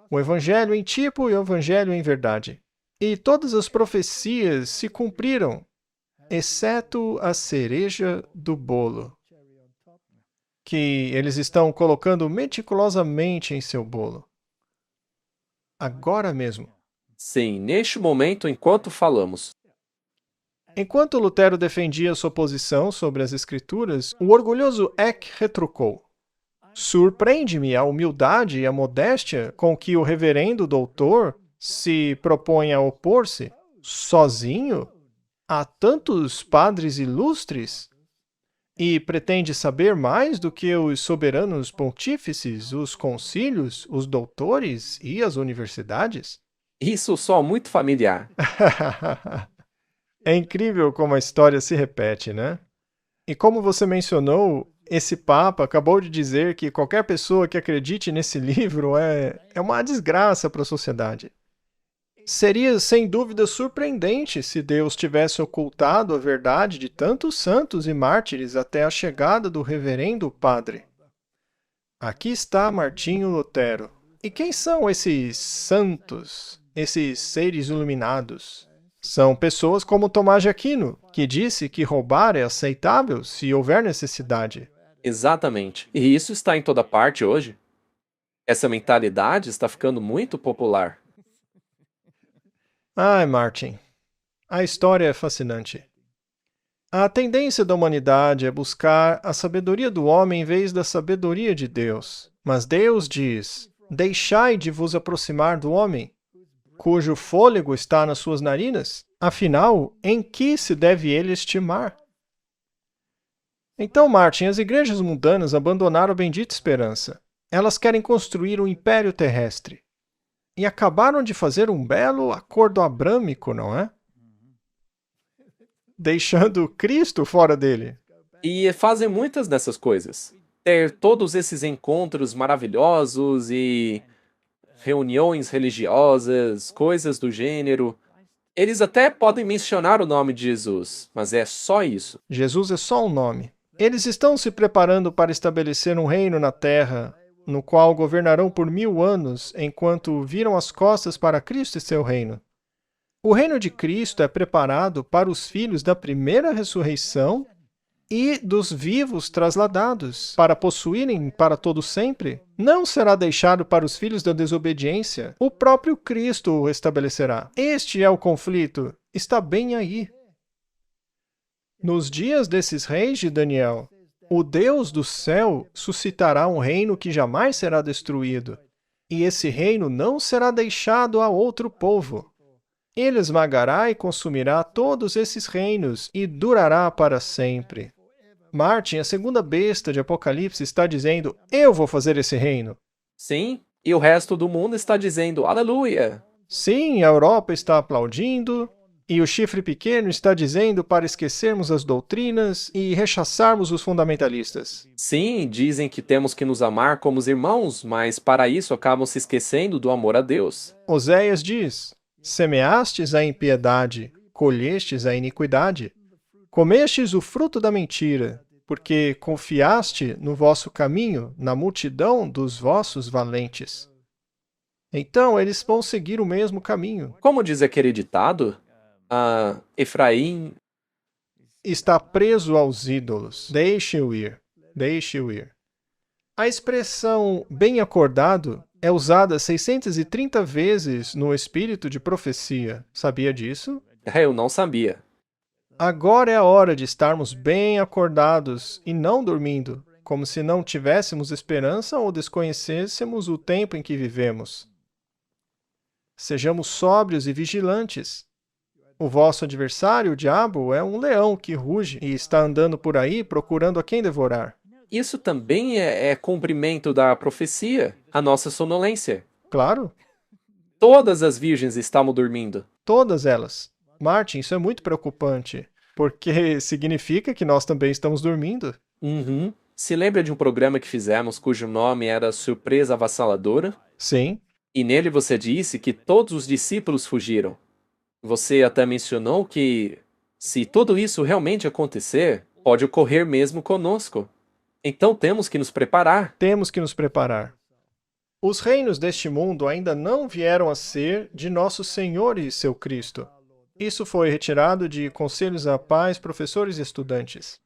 o Evangelho em tipo e o Evangelho em verdade. E todas as profecias se cumpriram, exceto a cereja do bolo, que eles estão colocando meticulosamente em seu bolo. Agora mesmo. Sim, neste momento, enquanto falamos. Enquanto Lutero defendia sua posição sobre as Escrituras, o orgulhoso Eck retrucou: surpreende-me a humildade e a modéstia com que o reverendo doutor se propõe a opor-se, sozinho, a tantos padres ilustres, e pretende saber mais do que os soberanos pontífices, os concílios, os doutores e as universidades? Isso soa muito familiar. É incrível como a história se repete, né? E como você mencionou, esse Papa acabou de dizer que qualquer pessoa que acredite nesse livro é uma desgraça para a sociedade. Seria, sem dúvida, surpreendente se Deus tivesse ocultado a verdade de tantos santos e mártires até a chegada do reverendo padre. Aqui está Martinho Lutero. E quem são esses santos, esses seres iluminados? São pessoas como Tomás de Aquino, que disse que roubar é aceitável se houver necessidade. Exatamente. E isso está em toda parte hoje. Essa mentalidade está ficando muito popular. Ai, Martin, a história é fascinante. A tendência da humanidade é buscar a sabedoria do homem em vez da sabedoria de Deus. Mas Deus diz: deixai de vos aproximar do homem, cujo fôlego está nas suas narinas. Afinal, em que se deve ele estimar? Então, Martin, as igrejas mundanas abandonaram a bendita esperança. Elas querem construir um império terrestre. E acabaram de fazer um belo acordo abrâmico, não é? Deixando Cristo fora dele. E fazem muitas dessas coisas. Ter todos esses encontros maravilhosos e reuniões religiosas, coisas do gênero. Eles até podem mencionar o nome de Jesus, mas é só isso. Jesus é só um nome. Eles estão se preparando para estabelecer um reino na terra, no qual governarão por 1000 anos, enquanto viram as costas para Cristo e seu reino. O reino de Cristo é preparado para os filhos da primeira ressurreição e dos vivos trasladados, para possuírem para todo sempre. Não será deixado para os filhos da desobediência. O próprio Cristo o estabelecerá. Este é o conflito. Está bem aí. Nos dias desses reis de Daniel, o Deus do céu suscitará um reino que jamais será destruído, e esse reino não será deixado a outro povo. Ele esmagará e consumirá todos esses reinos e durará para sempre. Martin, a segunda besta de Apocalipse, está dizendo: eu vou fazer esse reino. Sim, e o resto do mundo está dizendo aleluia. Sim, a Europa está aplaudindo, e o chifre pequeno está dizendo para esquecermos as doutrinas e rechaçarmos os fundamentalistas. Sim, dizem que temos que nos amar como os irmãos, mas para isso acabam se esquecendo do amor a Deus. Oséias diz: semeastes a impiedade, colhestes a iniquidade. Comestes o fruto da mentira, porque confiaste no vosso caminho, na multidão dos vossos valentes. Então, eles vão seguir o mesmo caminho. Como diz aquele ditado, Efraim. Está preso aos ídolos. Deixe-o ir. Deixe-o ir. A expressão bem acordado é usada 630 vezes no espírito de profecia. Sabia disso? Eu não sabia. Agora é a hora de estarmos bem acordados e não dormindo, como se não tivéssemos esperança ou desconhecêssemos o tempo em que vivemos. Sejamos sóbrios e vigilantes. O vosso adversário, o diabo, é um leão que ruge e está andando por aí procurando a quem devorar. Isso também é cumprimento da profecia, a nossa sonolência. Claro, Todas as virgens estavam dormindo. todas elas. Martin, isso é muito preocupante, porque significa que nós também estamos dormindo. Uhum. Se lembra de um programa que fizemos cujo nome era Surpresa Avassaladora? Sim, E nele você disse que todos os discípulos fugiram. Você até mencionou que, se tudo isso realmente acontecer, pode ocorrer mesmo conosco. Então temos que nos preparar. temos que nos preparar. Os reinos deste mundo ainda não vieram a ser de nosso Senhor e seu Cristo. Isso foi retirado de conselhos à paz, professores e estudantes.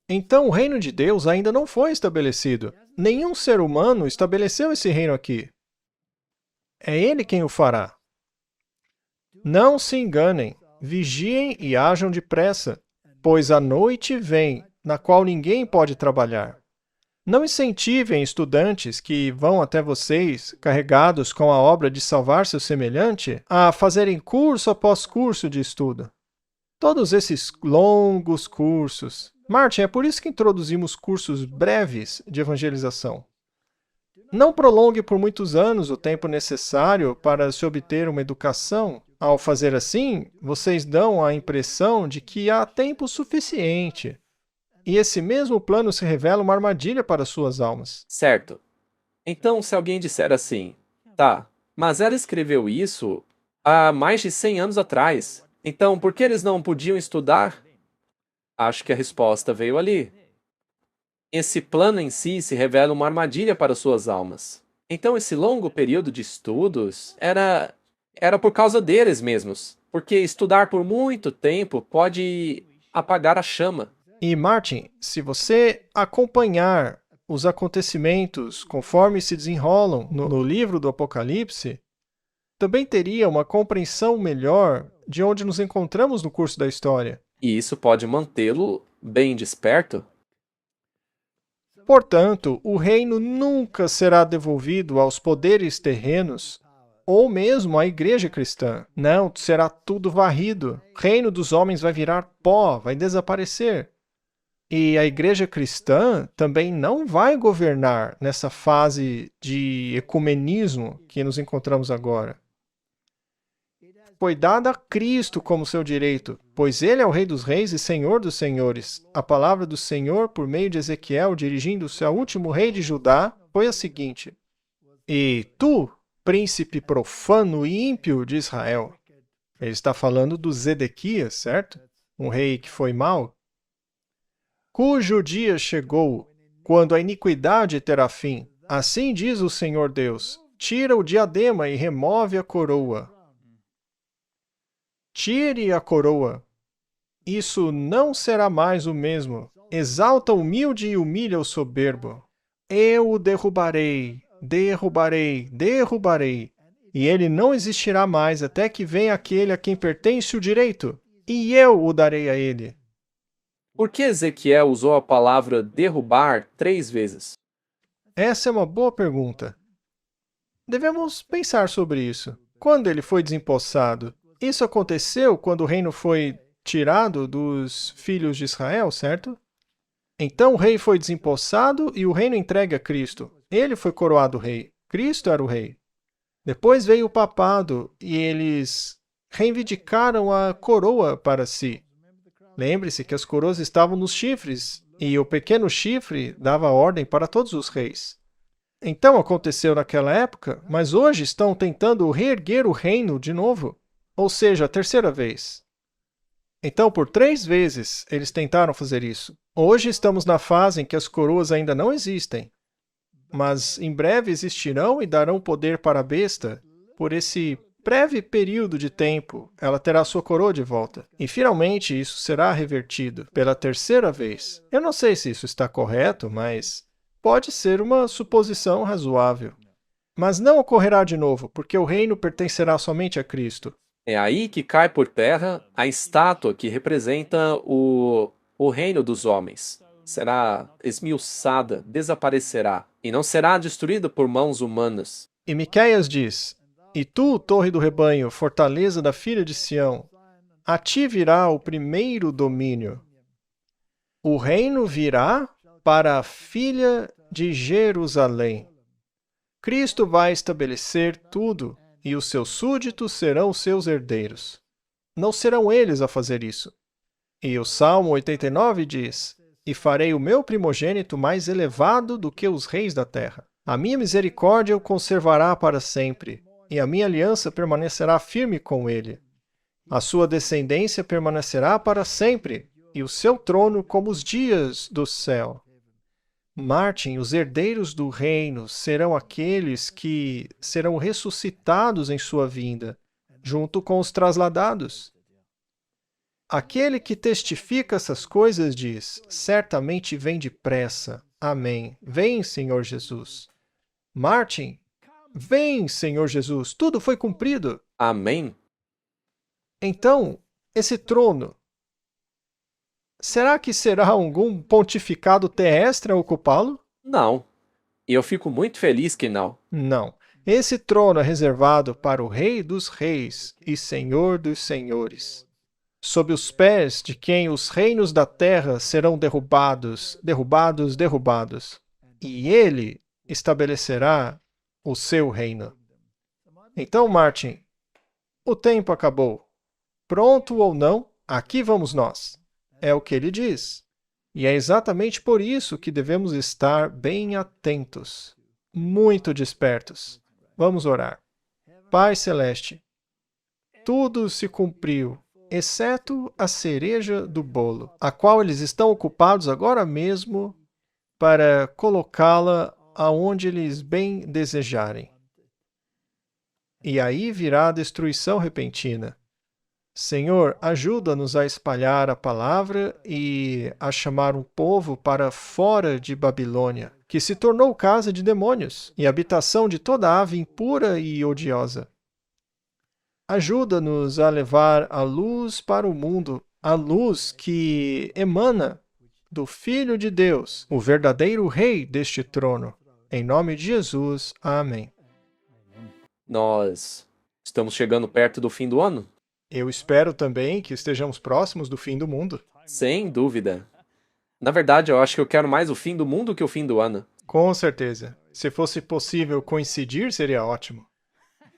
Então, o reino de Deus ainda não foi estabelecido. Nenhum ser humano estabeleceu esse reino aqui. É Ele quem o fará. Não se enganem, vigiem e hajam depressa, pois a noite vem, na qual ninguém pode trabalhar. Não incentivem estudantes que vão até vocês, carregados com a obra de salvar seu semelhante, a fazerem curso após curso de estudo. Todos esses longos cursos. Martin, é por isso que introduzimos cursos breves de evangelização. Não prolongue por muitos anos o tempo necessário para se obter uma educação. Ao fazer assim, vocês dão a impressão de que há tempo suficiente. E esse mesmo plano se revela uma armadilha para suas almas. Certo. Então, se alguém disser assim, tá, mas ela escreveu isso há mais de 100 anos atrás, então por que eles não podiam estudar? Acho que a resposta veio ali. Esse plano em si se revela uma armadilha para suas almas. Então, esse longo período de estudos era por causa deles mesmos, porque estudar por muito tempo pode apagar a chama. E, Martin, se você acompanhar os acontecimentos conforme se desenrolam no livro do Apocalipse, também teria uma compreensão melhor de onde nos encontramos no curso da história. E isso pode mantê-lo bem desperto. Portanto, o reino nunca será devolvido aos poderes terrenos ou mesmo à igreja cristã. Não, será tudo varrido. O reino dos homens vai virar pó, vai desaparecer. E a igreja cristã também não vai governar nessa fase de ecumenismo que nos encontramos agora. Foi dada a Cristo como seu direito, pois ele é o Rei dos Reis e Senhor dos Senhores. A palavra do Senhor, por meio de Ezequiel, dirigindo-se ao último rei de Judá, foi a seguinte: E tu, príncipe profano e ímpio de Israel. Ele está falando do Zedequias, certo? Um rei que foi mau. Cujo dia chegou, quando a iniquidade terá fim. Assim diz o Senhor Deus: tira o diadema e remove a coroa. Tire a coroa. Isso não será mais o mesmo. Exalta o humilde e humilha o soberbo. Eu o derrubarei, derrubarei, derrubarei. E ele não existirá mais até que venha aquele a quem pertence o direito. E eu o darei a ele. Por que Ezequiel usou a palavra derrubar 3 vezes? Essa é uma boa pergunta. Devemos pensar sobre isso. Quando ele foi desempossado, isso aconteceu quando o reino foi tirado dos filhos de Israel, certo? Então o rei foi desempossado e o reino entregue a Cristo. Ele foi coroado rei. Cristo era o rei. Depois veio o papado e eles reivindicaram a coroa para si. Lembre-se que as coroas estavam nos chifres e o pequeno chifre dava ordem para todos os reis. Então aconteceu naquela época, mas hoje estão tentando reerguer o reino de novo. Ou seja, a terceira vez. Então, por 3 vezes, eles tentaram fazer isso. Hoje estamos na fase em que as coroas ainda não existem, mas em breve existirão e darão poder para a besta. Por esse breve período de tempo, ela terá sua coroa de volta. E, finalmente, isso será revertido pela terceira vez. Eu não sei se isso está correto, mas pode ser uma suposição razoável. Mas não ocorrerá de novo, porque o reino pertencerá somente a Cristo. É aí que cai por terra a estátua que representa o reino dos homens. Será esmiuçada, desaparecerá, e não será destruída por mãos humanas. E Miqueias diz: E tu, torre do rebanho, fortaleza da filha de Sião, a ti virá o primeiro domínio. O reino virá para a filha de Jerusalém. Cristo vai estabelecer tudo, e os seus súditos serão seus herdeiros. Não serão eles a fazer isso. E o Salmo 89 diz: E farei o meu primogênito mais elevado do que os reis da terra. A minha misericórdia o conservará para sempre, e a minha aliança permanecerá firme com ele. A sua descendência permanecerá para sempre, e o seu trono como os dias do céu. Martin, os herdeiros do reino serão aqueles que serão ressuscitados em sua vinda, junto com os trasladados. Aquele que testifica essas coisas diz: certamente vem depressa. Amém. Vem, Senhor Jesus. Martin, vem, Senhor Jesus. Tudo foi cumprido. Amém? Então, esse trono, será que será algum pontificado terrestre a ocupá-lo? Não. E eu fico muito feliz que não. Não. Esse trono é reservado para o Rei dos Reis e Senhor dos Senhores, sob os pés de quem os reinos da terra serão derrubados, derrubados, derrubados. E ele estabelecerá o seu reino. Então, Martin, o tempo acabou. Pronto ou não, aqui vamos nós. É o que ele diz. E é exatamente por isso que devemos estar bem atentos, muito despertos. Vamos orar. Pai Celeste, tudo se cumpriu, exceto a cereja do bolo, a qual eles estão ocupados agora mesmo para colocá-la aonde eles bem desejarem. E aí virá a destruição repentina. Senhor, ajuda-nos a espalhar a palavra e a chamar um povo para fora de Babilônia, que se tornou casa de demônios e habitação de toda ave impura e odiosa. Ajuda-nos a levar a luz para o mundo, a luz que emana do Filho de Deus, o verdadeiro Rei deste trono. Em nome de Jesus, amém. Nós estamos chegando perto do fim do ano? Eu espero também que estejamos próximos do fim do mundo. Sem dúvida. Na verdade, eu acho que eu quero mais o fim do mundo que o fim do ano. Com certeza. Se fosse possível coincidir, seria ótimo.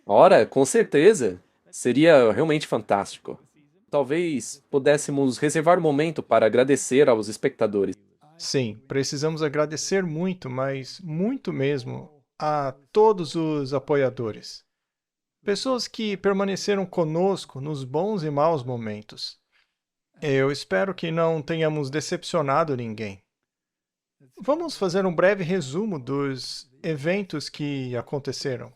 Ora, com certeza. Seria realmente fantástico. Talvez pudéssemos reservar um momento para agradecer aos espectadores. Sim, precisamos agradecer muito, mas muito mesmo, a todos os apoiadores. Pessoas que permaneceram conosco nos bons e maus momentos. Eu espero que não tenhamos decepcionado ninguém. Vamos fazer um breve resumo dos eventos que aconteceram.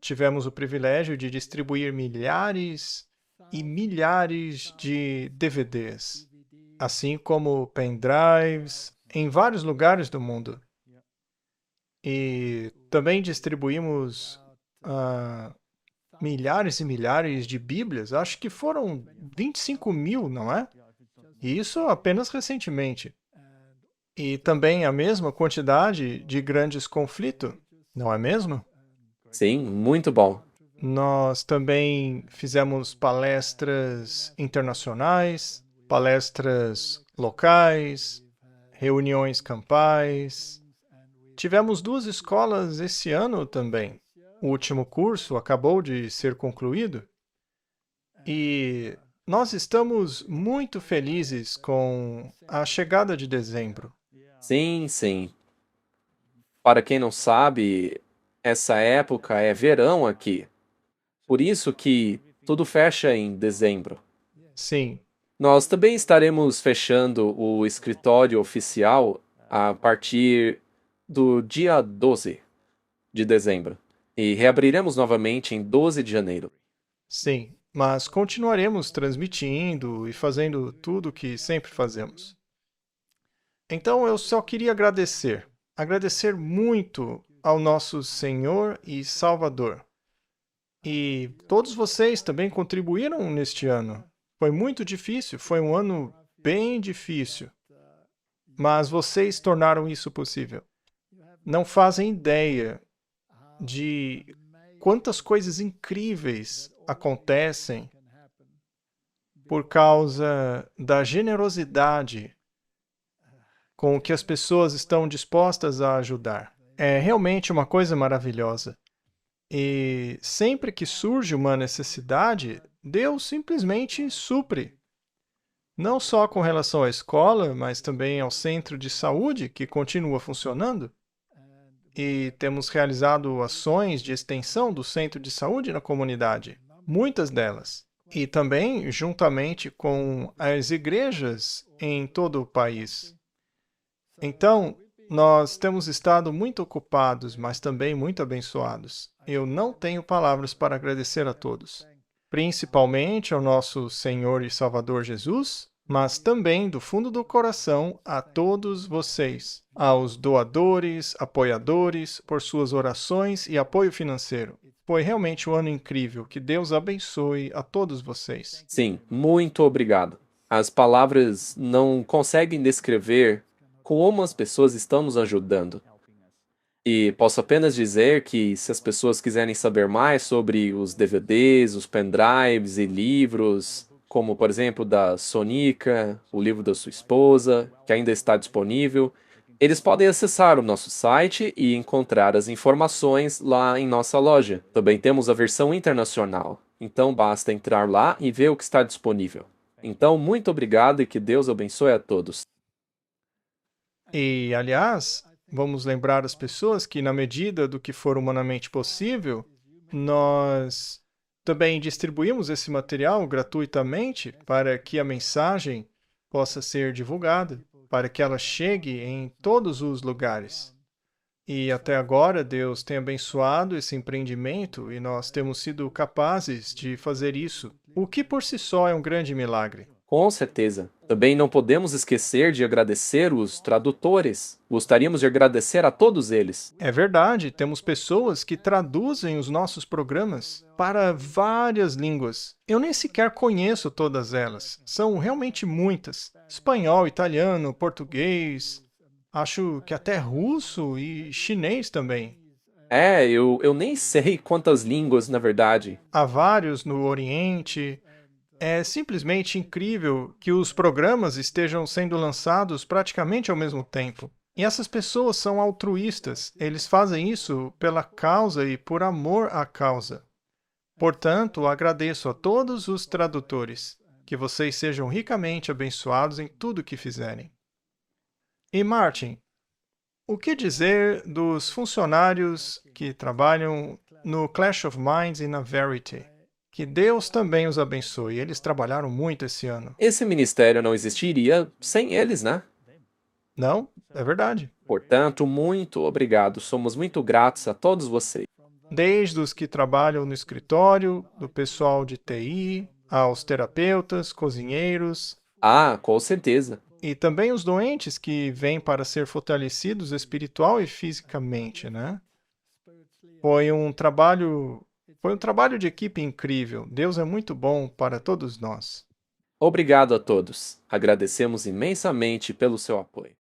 Tivemos o privilégio de distribuir milhares e milhares de DVDs, assim como pendrives, em vários lugares do mundo. E também distribuímos milhares e milhares de Bíblias, acho que foram 25 mil, não é? E isso apenas recentemente. E também a mesma quantidade de grandes conflitos, não é mesmo? Sim, muito bom. Nós também fizemos palestras internacionais, palestras locais, reuniões campais. Tivemos 2 escolas esse ano também. O último curso acabou de ser concluído e nós estamos muito felizes com a chegada de dezembro. Sim, sim. Para quem não sabe, essa época é verão aqui. Por isso que tudo fecha em dezembro. Sim, Nós também estaremos fechando o escritório oficial a partir do dia 12 de dezembro. E reabriremos novamente em 12 de janeiro. sim, mas continuaremos transmitindo e fazendo tudo o que sempre fazemos. Então eu só queria agradecer muito ao nosso Senhor e Salvador. E todos vocês também contribuíram neste ano. Foi muito difícil, foi um ano bem difícil. Mas vocês tornaram isso possível. Não fazem ideia de quantas coisas incríveis acontecem por causa da generosidade com que as pessoas estão dispostas a ajudar. É realmente uma coisa maravilhosa. E sempre que surge uma necessidade, Deus simplesmente supre. Não só com relação à escola, mas também ao centro de saúde, que continua funcionando. E temos realizado ações de extensão do centro de saúde na comunidade, muitas delas. E também juntamente com as igrejas em todo o país. Então, nós temos estado muito ocupados, mas também muito abençoados. Eu não tenho palavras para agradecer a todos, principalmente ao nosso Senhor e Salvador Jesus, mas também do fundo do coração a todos vocês, aos doadores, apoiadores, por suas orações e apoio financeiro. Foi realmente um ano incrível. Que Deus abençoe a todos vocês. Sim, muito obrigado. As palavras não conseguem descrever como as pessoas estão nos ajudando. E posso apenas dizer que se as pessoas quiserem saber mais sobre os DVDs, os pendrives e livros, como por exemplo da Sonica, o livro da sua esposa, que ainda está disponível, eles podem acessar o nosso site e encontrar as informações lá em nossa loja. Também temos a versão internacional, então basta entrar lá e ver o que está disponível. Então, muito obrigado e que Deus abençoe a todos. E, aliás, vamos lembrar as pessoas que, na medida do que for humanamente possível, nós também distribuímos esse material gratuitamente para que a mensagem possa ser divulgada. para que ela chegue em todos os lugares. E até agora, Deus tem abençoado esse empreendimento e nós temos sido capazes de fazer isso, o que por si só é um grande milagre. Com certeza. Também não podemos esquecer de agradecer os tradutores. Gostaríamos de agradecer a todos eles. É verdade, temos pessoas que traduzem os nossos programas para várias línguas. Eu nem sequer conheço todas elas. São realmente muitas. Espanhol, italiano, português, acho que até russo e chinês também. Eu nem sei quantas línguas, na verdade. Há vários no Oriente. É simplesmente incrível que os programas estejam sendo lançados praticamente ao mesmo tempo. E essas pessoas são altruístas, eles fazem isso pela causa e por amor à causa. Portanto, agradeço a todos os tradutores, que vocês sejam ricamente abençoados em tudo que fizerem. E Martin, o que dizer dos funcionários que trabalham no Clash of Minds e na Verity? Que Deus também os abençoe. Eles trabalharam muito esse ano. Esse ministério não existiria sem eles, né? Não? É verdade. Portanto, muito obrigado. Somos muito gratos a todos vocês. Desde os que trabalham no escritório, do pessoal de TI, aos terapeutas, cozinheiros, Ah, com certeza. e também os doentes que vêm para ser fortalecidos espiritual e fisicamente, né? Foi um trabalho de equipe incrível. Deus é muito bom para todos nós. Obrigado a todos. Agradecemos imensamente pelo seu apoio.